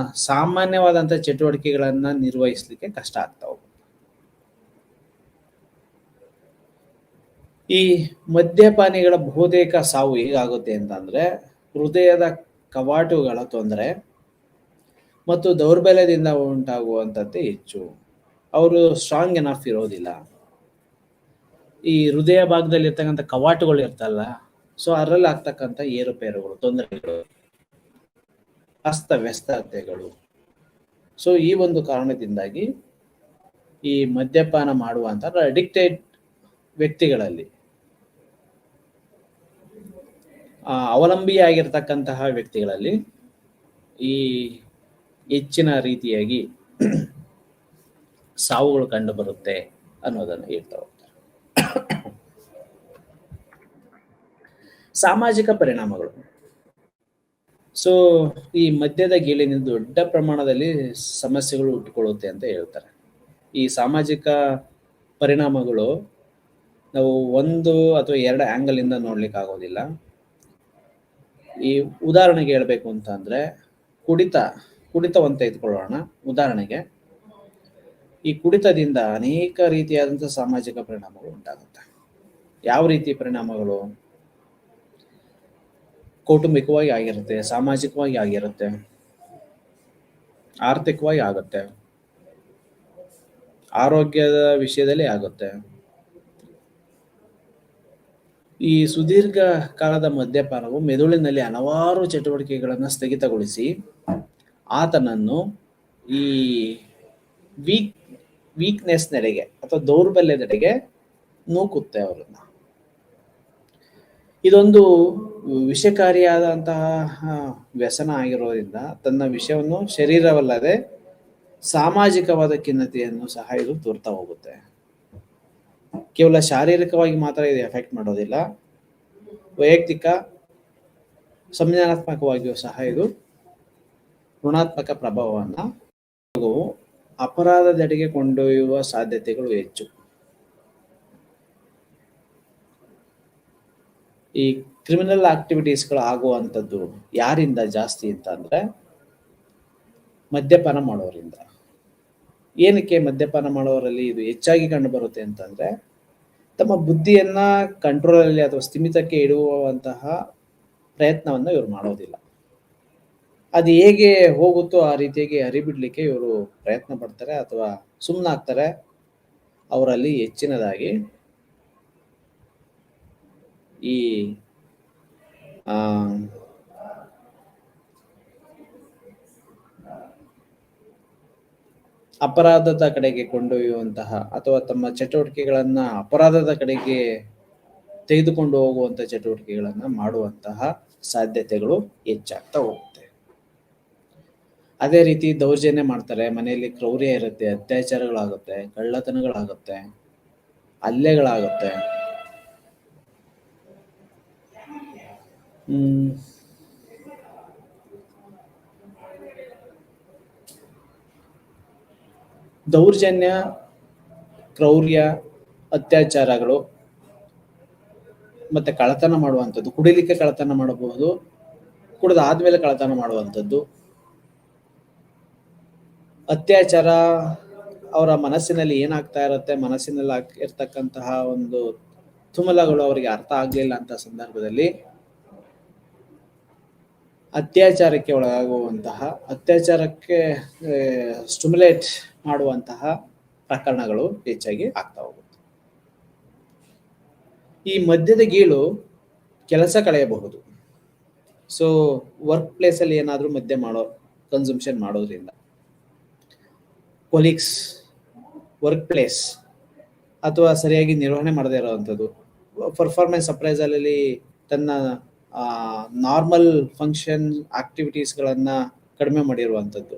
ಸಾಮಾನ್ಯವಾದಂಥ ಚಟುವಟಿಕೆಗಳನ್ನ ನಿರ್ವಹಿಸಲಿಕ್ಕೆ ಕಷ್ಟ ಆಗ್ತಾ ಹೋಗುತ್ತೆ. ಈ ಮದ್ಯಪಾನಿಗಳ ಬಹುತೇಕ ಸಾವು ಹೇಗಾಗುತ್ತೆ ಅಂತಂದ್ರೆ, ಹೃದಯದ ಕವಾಟುಗಳ ತೊಂದರೆ ಮತ್ತು ದೌರ್ಬಲ್ಯದಿಂದ ಉಂಟಾಗುವಂಥದ್ದೇ ಹೆಚ್ಚು. ಅವರು ಸ್ಟ್ರಾಂಗ್ ಎನಫ್ ಇರೋದಿಲ್ಲ. ಈ ಹೃದಯ ಭಾಗದಲ್ಲಿ ಇರ್ತಕ್ಕಂಥ ಕವಾಟುಗಳು ಇರ್ತಲ್ಲ, ಸೊ ಅದರಲ್ಲಿ ಆಗ್ತಕ್ಕಂಥ ಏರುಪೇರುಗಳು, ತೊಂದರೆಗಳು, ಅಸ್ತವ್ಯಸ್ತತೆಗಳು. ಸೊ ಈ ಒಂದು ಕಾರಣದಿಂದಾಗಿ ಈ ಮದ್ಯಪಾನ ಮಾಡುವಂತ ಅಡಿಕ್ಟೆಡ್ ವ್ಯಕ್ತಿಗಳಲ್ಲಿ, ಅವಲಂಬಿಯಾಗಿರ್ತಕ್ಕಂತಹ ವ್ಯಕ್ತಿಗಳಲ್ಲಿ ಈ ಹೆಚ್ಚಿನ ರೀತಿಯಾಗಿ ಸಾವುಗಳು ಕಂಡು ಬರುತ್ತೆ ಅನ್ನೋದನ್ನು ಹೇಳ್ತಾ ಹೋಗ್ತಾರೆ. ಸಾಮಾಜಿಕ ಪರಿಣಾಮಗಳು. ಸೊ ಈ ಮದ್ಯದ ಗೀಳಿನಿಂದ ದೊಡ್ಡ ಪ್ರಮಾಣದಲ್ಲಿ ಸಮಸ್ಯೆಗಳು ಹುಟ್ಟುಕೊಳ್ಳುತ್ತೆ ಅಂತ ಹೇಳ್ತಾರೆ. ಈ ಸಾಮಾಜಿಕ ಪರಿಣಾಮಗಳು ನಾವು 1 ಅಥವಾ 2 ಆಂಗಲ್ ಇಂದ ನೋಡ್ಲಿಕ್ಕೆ ಆಗೋದಿಲ್ಲ. ಈ ಉದಾಹರಣೆಗೆ ಹೇಳ್ಬೇಕು ಅಂತ ಅಂದ್ರೆ, ಕುಡಿತವಂತ ತೆಗೆದುಕೊಳ್ಳೋಣ. ಉದಾಹರಣೆಗೆ, ಈ ಕುಡಿತದಿಂದ ಅನೇಕ ರೀತಿಯಾದಂತಹ ಸಾಮಾಜಿಕ ಪರಿಣಾಮಗಳು ಉಂಟಾಗುತ್ತೆ. ಯಾವ ರೀತಿ ಪರಿಣಾಮಗಳು? ಕೌಟುಂಬಿಕವಾಗಿ ಆಗಿರುತ್ತೆ, ಸಾಮಾಜಿಕವಾಗಿ ಆಗಿರುತ್ತೆ, ಆರ್ಥಿಕವಾಗಿ ಆಗುತ್ತೆ, ಆರೋಗ್ಯದ ವಿಷಯದಲ್ಲಿ ಆಗುತ್ತೆ. ಈ ಸುದೀರ್ಘ ಕಾಲದ ಮದ್ಯಪಾನವು ಮೆದುಳಿನಲ್ಲಿ ಹಲವಾರು ಚಟುವಟಿಕೆಗಳನ್ನು ಸ್ಥಗಿತಗೊಳಿಸಿ ಆತನನ್ನು ಈ ವೀಕ್ನೆಸ್ ನೆಡೆಗೆ ಅಥವಾ ದೌರ್ಬಲ್ಯದೆಡೆಗೆ ನೂಕುತ್ತೆ ಅವರನ್ನ. ಇದೊಂದು ವಿಷಕಾರಿಯಾದಂತಹ ವ್ಯಸನ ಆಗಿರೋದ್ರಿಂದ ತನ್ನ ವಿಷಯವನ್ನು ಶರೀರವಲ್ಲದೆ ಸಾಮಾಜಿಕವಾದ ಖಿನ್ನತೆಯನ್ನು ಸಹ ಇದು ತೋರ್ತಾ ಹೋಗುತ್ತೆ. ಕೇವಲ ಶಾರೀರಿಕವಾಗಿ ಮಾತ್ರ ಇದು ಎಫೆಕ್ಟ್ ಮಾಡೋದಿಲ್ಲ, ವೈಯಕ್ತಿಕ ಸಂಜ್ಞಾನಾತ್ಮಕವಾಗಿಯೂ ಸಹ ಇದು ಋಣಾತ್ಮಕ ಪ್ರಭಾವವನ್ನು ಅಪರಾಧದೆಡೆಗೆ ಕೊಂಡೊಯ್ಯುವ ಸಾಧ್ಯತೆಗಳು ಹೆಚ್ಚು. ಈ ಕ್ರಿಮಿನಲ್ ಆಕ್ಟಿವಿಟೀಸ್ಗಳು ಆಗುವಂಥದ್ದು ಯಾರಿಂದ ಜಾಸ್ತಿ ಅಂತಂದ್ರೆ ಮದ್ಯಪಾನ ಮಾಡೋರಿಂದ. ಏನಕ್ಕೆ ಮದ್ಯಪಾನ ಮಾಡೋರಲ್ಲಿ ಇದು ಹೆಚ್ಚಾಗಿ ಕಂಡು ಬರುತ್ತೆ ಅಂತಂದ್ರೆ ತಮ್ಮ ಬುದ್ಧಿಯನ್ನ ಕಂಟ್ರೋಲಲ್ಲಿ ಅಥವಾ ಸ್ಥಿಮಿತಕ್ಕೆ ಇಡುವಂತಹ ಪ್ರಯತ್ನವನ್ನು ಇವರು ಮಾಡೋದಿಲ್ಲ. ಅದು ಹೇಗೆ ಹೋಗುತ್ತೋ ಆ ರೀತಿಯಾಗಿ ಹರಿಬಿಡ್ಲಿಕ್ಕೆ ಇವರು ಪ್ರಯತ್ನ ಪಡ್ತಾರೆ ಅಥವಾ ಸುಮ್ಮನಾಗ್ತಾರೆ. ಅವರಲ್ಲಿ ಹೆಚ್ಚಿನದಾಗಿ ಈ ಅಪರಾಧದ ಕಡೆಗೆ ಕೊಂಡೊಯ್ಯುವಂತಹ ಅಥವಾ ತಮ್ಮ ಚಟುವಟಿಕೆಗಳನ್ನ ಅಪರಾಧದ ಕಡೆಗೆ ತೆಗೆದುಕೊಂಡು ಹೋಗುವಂತಹ ಚಟುವಟಿಕೆಗಳನ್ನ ಮಾಡುವಂತಹ ಸಾಧ್ಯತೆಗಳು ಹೆಚ್ಚಾಗ್ತಾ ಹೋಗುತ್ತೆ. ಅದೇ ರೀತಿ ದೌರ್ಜನ್ಯ ಮಾಡ್ತಾರೆ, ಮನೆಯಲ್ಲಿ ಕ್ರೌರ್ಯ ಇರುತ್ತೆ, ಅತ್ಯಾಚಾರಗಳಾಗುತ್ತೆ, ಕಳ್ಳತನಗಳಾಗುತ್ತೆ, ಹಲ್ಲೆಗಳಾಗುತ್ತೆ. ದೌರ್ಜನ್ಯ, ಕ್ರೌರ್ಯ, ಅತ್ಯಾಚಾರಗಳು ಮತ್ತೆ ಕಳ್ಳತನ ಮಾಡುವಂಥದ್ದು, ಕುಡಿಲಿಕ್ಕೆ ಕಳ್ಳತನ ಮಾಡಬಹುದು, ಕುಡಿದ ಆದ್ಮೇಲೆ ಕಳ್ಳತನ ಮಾಡುವಂಥದ್ದು, ಅತ್ಯಾಚಾರ ಅವರ ಮನಸ್ಸಿನಲ್ಲಿ ಏನಾಗ್ತಾ ಇರುತ್ತೆ, ಮನಸ್ಸಿನಲ್ಲಿ ಇರ್ತಕ್ಕಂತಹ ಒಂದು ತುಮಲಗಳು ಅವರಿಗೆ ಅರ್ಥ ಆಗ್ಲಿಲ್ಲ ಅಂತ ಸಂದರ್ಭದಲ್ಲಿ ಅತ್ಯಾಚಾರಕ್ಕೆ ಒಳಗಾಗುವಂತಹ, ಅತ್ಯಾಚಾರಕ್ಕೆ ಸ್ಟಿಮ್ಯುಲೇಟ್ ಮಾಡುವಂತಹ ಪ್ರಕರಣಗಳು ಹೆಚ್ಚಾಗಿ ಆಗ್ತಾ ಹೋಗುತ್ತೆ. ಈ ಮದ್ಯದ ಗೀಳು ಕೆಲಸ ಕಳೆಯಬಹುದು. ಸೊ ವರ್ಕ್ ಪ್ಲೇಸ್ ಅಲ್ಲಿ ಏನಾದ್ರೂ ಮದ್ಯ ಕನ್ಸಂಪ್ಷನ್ ಮಾಡೋದ್ರಿಂದ, ಕೊಲೀಗ್ಸ್, ವರ್ಕ್ ಪ್ಲೇಸ್ ಅಥವಾ ಸರಿಯಾಗಿ ನಿರ್ವಹಣೆ ಮಾಡದೇ ಇರುವಂಥದ್ದು, ಪರ್ಫಾರ್ಮೆನ್ಸ್ ಅಪ್ರೈಸಲ್ ಅಲ್ಲಿ ತನ್ನ ನಾರ್ಮಲ್ ಫಂಕ್ಷನ್ ಆಕ್ಟಿವಿಟೀಸ್ಗಳನ್ನ ಕಡಿಮೆ ಮಾಡಿರುವಂಥದ್ದು,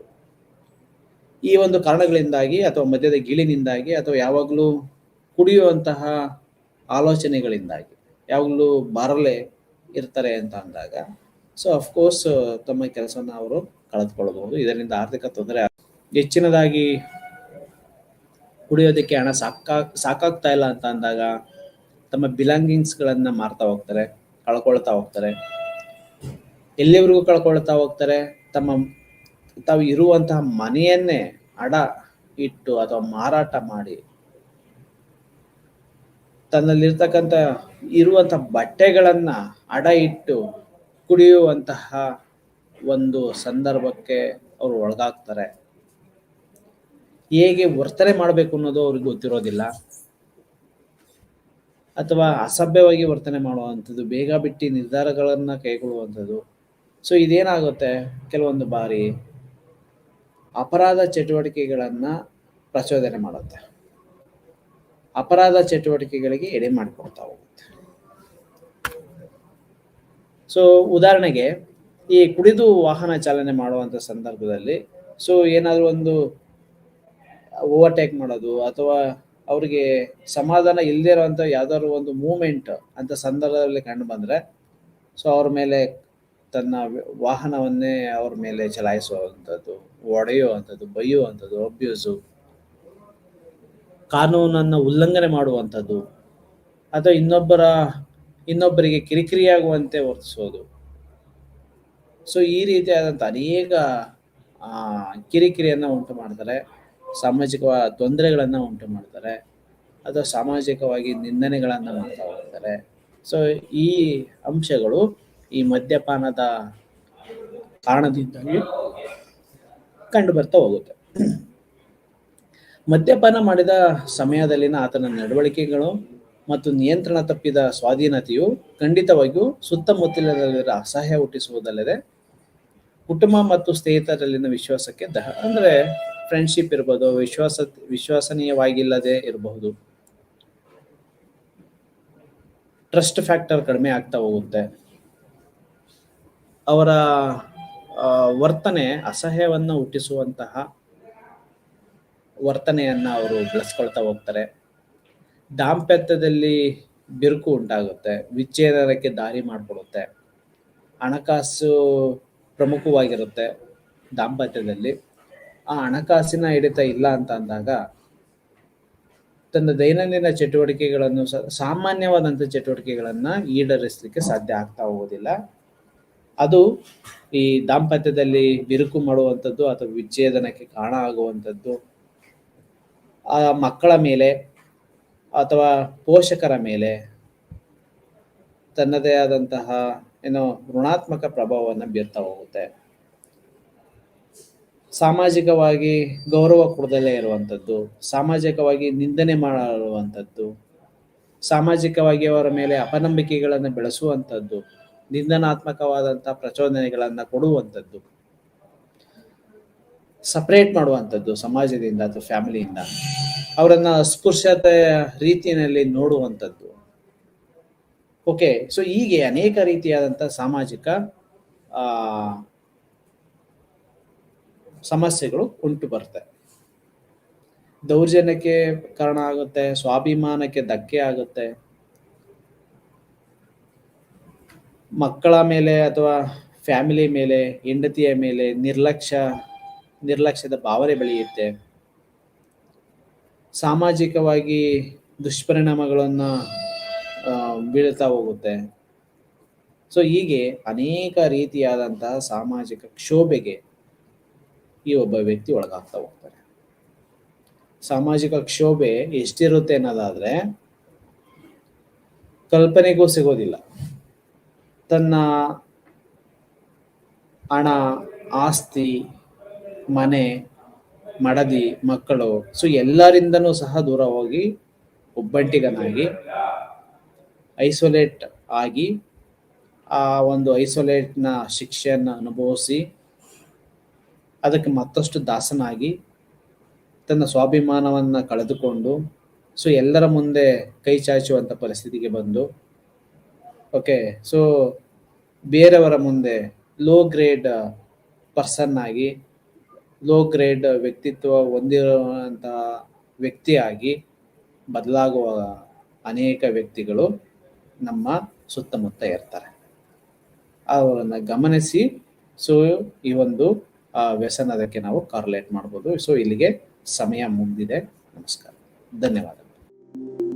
ಈ ಒಂದು ಕಾರಣಗಳಿಂದಾಗಿ ಅಥವಾ ಮದ್ಯದ ಗೀಳಿನಿಂದಾಗಿ ಅಥವಾ ಯಾವಾಗಲೂ ಕುಡಿಯುವಂತಹ ಆಲೋಚನೆಗಳಿಂದಾಗಿ ಯಾವಾಗಲೂ ಬಾರಲ್ಲೇ ಇರ್ತಾರೆ ಅಂತ ಅಂದಾಗ ಸೊ ಅಫ್ಕೋರ್ಸ್ ತಮ್ಮ ಕೆಲಸವನ್ನು ಅವರು ಕಳೆದುಕೊಳ್ಳಬಹುದು. ಇದರಿಂದ ಆರ್ಥಿಕ ತೊಂದರೆ ಹೆಚ್ಚಿನದಾಗಿ ಕುಡಿಯೋದಕ್ಕೆ ಹಣ ಸಾಕಾಗ್ತಾ ಇಲ್ಲ ಅಂತ ಅಂದಾಗ ತಮ್ಮ ಬಿಲಾಂಗಿಂಗ್ಸ್ಗಳನ್ನ ಮಾರ್ತಾ ಹೋಗ್ತಾರೆ, ಕಳ್ಕೊಳ್ತಾ ಹೋಗ್ತಾರೆ. ಎಲ್ಲಿವರೆಗೂ ಕಳ್ಕೊಳ್ತಾ ಹೋಗ್ತಾರೆ? ತಾವು ಇರುವಂತಹ ಮನೆಯನ್ನೇ ಅಡ ಇಟ್ಟು ಅಥವಾ ಮಾರಾಟ ಮಾಡಿ ತನ್ನಲ್ಲಿರ್ತಕ್ಕಂಥ ಇರುವಂತಹ ಬಟ್ಟೆಗಳನ್ನ ಅಡ ಇಟ್ಟು ಕುಡಿಯುವಂತಹ ಒಂದು ಸಂದರ್ಭಕ್ಕೆ ಅವರು ಒಳಗಾಗ್ತಾರೆ. ಹೇಗೆ ವರ್ತನೆ ಮಾಡಬೇಕು ಅನ್ನೋದು ಅವ್ರಿಗೆ ಗೊತ್ತಿರೋದಿಲ್ಲ, ಅಥವಾ ಅಸಭ್ಯವಾಗಿ ವರ್ತನೆ ಮಾಡುವಂಥದ್ದು, ಬೇಗ ಬಿಟ್ಟು ನಿರ್ಧಾರಗಳನ್ನ ಕೈಗೊಳ್ಳುವಂಥದ್ದು. ಸೊ ಇದೇನಾಗುತ್ತೆ, ಕೆಲವೊಂದು ಬಾರಿ ಅಪರಾಧ ಚಟುವಟಿಕೆಗಳನ್ನ ಪ್ರಚೋದನೆ ಮಾಡುತ್ತೆ, ಅಪರಾಧ ಚಟುವಟಿಕೆಗಳಿಗೆ ಎಡೆ ಮಾಡಿಕೊಡ್ತಾ ಹೋಗುತ್ತೆ. ಸೊ ಉದಾಹರಣೆಗೆ ಈ ಕುಡಿದು ವಾಹನ ಚಾಲನೆ ಮಾಡುವಂತ ಸಂದರ್ಭದಲ್ಲಿ ಸೊ ಏನಾದ್ರು ಒಂದು ಓವರ್ಟೇಕ್ ಮಾಡೋದು ಅಥವಾ ಅವ್ರಿಗೆ ಸಮಾಧಾನ ಇಲ್ಲದೇ ಇರುವಂತ ಯಾವ್ದಾದ್ರು ಒಂದು ಮೂವ್ಮೆಂಟ್ ಅಂತ ಸಂದರ್ಭದಲ್ಲಿ ಕಂಡು ಬಂದ್ರೆ ಸೊ ಅವ್ರ ಮೇಲೆ ತನ್ನ ವಾಹನವನ್ನೇ ಅವ್ರ ಮೇಲೆ ಚಲಾಯಿಸುವಂಥದ್ದು, ಒಡೆಯುವಂಥದ್ದು, ಬೈಯುವಂಥದ್ದು, ಅಬ್ಯೂಸು, ಕಾನೂನನ್ನು ಉಲ್ಲಂಘನೆ ಮಾಡುವಂಥದ್ದು ಅಥವಾ ಇನ್ನೊಬ್ಬರಿಗೆ ಕಿರಿಕಿರಿಯಾಗುವಂತೆ ವರ್ತಿಸೋದು. ಸೊ ಈ ರೀತಿಯಾದಂಥ ಅನೇಕ ಕಿರಿಕಿರಿಯನ್ನು ಉಂಟು ಮಾಡ್ತಾರೆ, ಸಾಮಾಜಿಕ ತೊಂದರೆಗಳನ್ನು ಉಂಟು ಮಾಡ್ತಾರೆ ಅಥವಾ ಸಾಮಾಜಿಕವಾಗಿ ನಿಂದನೆಗಳನ್ನು ಮಾಡ್ತಾ ಹೋಗ್ತಾರೆ. ಸೊ ಈ ಅಂಶಗಳು ಈ ಮದ್ಯಪಾನದ ಕಾರಣದಿಂದಾಗಿ ಕಂಡು ಬರ್ತಾ ಹೋಗುತ್ತೆ. ಮದ್ಯಪಾನ ಮಾಡಿದ ಸಮಯದಲ್ಲಿನ ಆತನ ನಡವಳಿಕೆಗಳು ಮತ್ತು ನಿಯಂತ್ರಣ ತಪ್ಪಿದ ಸ್ವಾಧೀನತೆಯು ಖಂಡಿತವಾಗಿಯೂ ಸುತ್ತಮುತ್ತಲಿನ ಅಸಹ್ಯ ಹುಟ್ಟಿಸುವುದಲ್ಲದೆ ಕುಟುಂಬ ಮತ್ತು ಸ್ನೇಹಿತರಲ್ಲಿನ ವಿಶ್ವಾಸಕ್ಕೆ ಅಂದ್ರೆ ಫ್ರೆಂಡ್ಶಿಪ್ ಇರ್ಬೋದು, ವಿಶ್ವಾಸನೀಯವಾಗಿಲ್ಲದೆ ಇರಬಹುದು, ಟ್ರಸ್ಟ್ ಫ್ಯಾಕ್ಟರ್ ಕಡಿಮೆ ಆಗ್ತಾ ಹೋಗುತ್ತೆ. ಅವರ ವರ್ತನೆ ಅಸಹ್ಯವನ್ನು ಹುಟ್ಟಿಸುವಂತಹ ವರ್ತನೆಯನ್ನ ಅವರು ಬೆಳೆಸ್ಕೊಳ್ತಾ ಹೋಗ್ತಾರೆ. ದಾಂಪತ್ಯದಲ್ಲಿ ಬಿರುಕು ಉಂಟಾಗುತ್ತೆ, ವಿಚ್ಛೇದನಕ್ಕೆ ದಾರಿ ಮಾಡಿಕೊಡುತ್ತೆ. ಹಣಕಾಸು ಪ್ರಮುಖವಾಗಿರುತ್ತೆ ದಾಂಪತ್ಯದಲ್ಲಿ. ಆ ಹಣಕಾಸಿನ ಹಿಡಿತ ಇಲ್ಲ ಅಂತ ಅಂದಾಗ ತನ್ನ ದೈನಂದಿನ ಚಟುವಟಿಕೆಗಳನ್ನು ಸಾಮಾನ್ಯವಾದಂಥ ಚಟುವಟಿಕೆಗಳನ್ನು ಈಡೇರಿಸಲಿಕ್ಕೆ ಸಾಧ್ಯ ಆಗ್ತಾ ಹೋಗೋದಿಲ್ಲ. ಅದು ಈ ದಾಂಪತ್ಯದಲ್ಲಿ ಬಿರುಕು ಮಾಡುವಂಥದ್ದು ಅಥವಾ ವಿಚ್ಛೇದನಕ್ಕೆ ಕಾರಣ ಆಗುವಂಥದ್ದು, ಆ ಮಕ್ಕಳ ಮೇಲೆ ಅಥವಾ ಪೋಷಕರ ಮೇಲೆ ತನ್ನದೇ ಆದಂತಹ ಋಣಾತ್ಮಕ ಪ್ರಭಾವವನ್ನು ಬೀರ್ತಾ ಹೋಗುತ್ತೆ. ಸಾಮಾಜಿಕವಾಗಿ ಗೌರವ ಕೊಡದಲ್ಲೇ ಇರುವಂಥದ್ದು, ಸಾಮಾಜಿಕವಾಗಿ ನಿಂದನೆ ಮಾಡುವಂಥದ್ದು, ಸಾಮಾಜಿಕವಾಗಿ ಅವರ ಮೇಲೆ ಅಪನಂಬಿಕೆಗಳನ್ನು ಬೆಳೆಸುವಂಥದ್ದು, ನಿಂದನಾತ್ಮಕವಾದಂಥ ಪ್ರಚೋದನೆಗಳನ್ನು ಕೊಡುವಂಥದ್ದು, ಸಪರೇಟ್ ಮಾಡುವಂಥದ್ದು ಸಮಾಜದಿಂದ ಅಥವಾ ಫ್ಯಾಮಿಲಿಯಿಂದ, ಅವರನ್ನ ಅಸ್ಪೃಶ್ಯತೆಯ ರೀತಿಯಲ್ಲಿ ನೋಡುವಂಥದ್ದು. ಓಕೆ, ಸೊ ಹೀಗೆ ಅನೇಕ ರೀತಿಯಾದಂಥ ಸಾಮಾಜಿಕ ಸಮಸ್ಯೆಗಳು ಉಂಟು ಬರ್ತವೆ. ದೌರ್ಜನ್ಯಕ್ಕೆ ಕಾರಣ ಆಗುತ್ತೆ, ಸ್ವಾಭಿಮಾನಕ್ಕೆ ಧಕ್ಕೆ ಆಗುತ್ತೆ, ಮಕ್ಕಳ ಮೇಲೆ ಅಥವಾ ಫ್ಯಾಮಿಲಿ ಮೇಲೆ, ಹೆಂಡತಿಯ ಮೇಲೆ ನಿರ್ಲಕ್ಷ್ಯದ ಭಾವನೆ ಬೆಳೆಯುತ್ತೆ, ಸಾಮಾಜಿಕವಾಗಿ ದುಷ್ಪರಿಣಾಮಗಳನ್ನು ಬೀಳ್ತಾ ಹೋಗುತ್ತೆ. ಸೊ ಹೀಗೆ ಅನೇಕ ರೀತಿಯಾದಂತಹ ಸಾಮಾಜಿಕ ಕ್ಷೋಭೆಗೆ ಈ ಒಬ್ಬ ವ್ಯಕ್ತಿ ಒಳಗಾಗ್ತಾ ಹೋಗ್ತಾರೆ. ಸಾಮಾಜಿಕ ಕ್ಷೋಭೆ ಎಷ್ಟಿರುತ್ತೆ ಅನ್ನೋದಾದ್ರೆ ಕಲ್ಪನೆಗೂ ಸಿಗೋದಿಲ್ಲ. ತನ್ನ ಹಣ, ಆಸ್ತಿ, ಮನೆ, ಮಡದಿ, ಮಕ್ಕಳು, ಸೊ ಎಲ್ಲರಿಂದನೂ ಸಹ ದೂರ ಹೋಗಿ ಒಬ್ಬಂಟಿಗನಾಗಿ ಐಸೋಲೇಟ್ ಆಗಿ ಆ ಒಂದು ಐಸೋಲೇಟ್ನ ಶಿಕ್ಷೆಯನ್ನು ಅನುಭವಿಸಿ ಅದಕ್ಕೆ ಮತ್ತಷ್ಟು ದಾಸನಾಗಿ ತನ್ನ ಸ್ವಾಭಿಮಾನವನ್ನು ಕಳೆದುಕೊಂಡು ಸೊ ಎಲ್ಲರ ಮುಂದೆ ಕೈ ಚಾಚುವಂಥ ಪರಿಸ್ಥಿತಿಗೆ ಬಂದು, ಓಕೆ, ಸೊ ಬೇರೆಯವರ ಮುಂದೆ ಲೋ ಗ್ರೇಡ್ ಪರ್ಸನ್ ಆಗಿ, ಲೋ ಗ್ರೇಡ್ ವ್ಯಕ್ತಿತ್ವ ಹೊಂದಿರುವಂಥ ವ್ಯಕ್ತಿಯಾಗಿ ಬದಲಾಗುವ ಅನೇಕ ವ್ಯಕ್ತಿಗಳು ನಮ್ಮ ಸುತ್ತಮುತ್ತ ಇರ್ತಾರೆ. ಅವರನ್ನು ಗಮನಿಸಿ ಸೊ ಈ ಒಂದು ವ್ಯಸನದಕ್ಕೆ ನಾವು ಕಾರ್ಲೇಟ್ ಮಾಡ್ಬೋದು. ಸೊ ಇಲ್ಲಿಗೆ ಸಮಯ ಮುಗಿದಿದೆ. ನಮಸ್ಕಾರ, ಧನ್ಯವಾದಗಳು.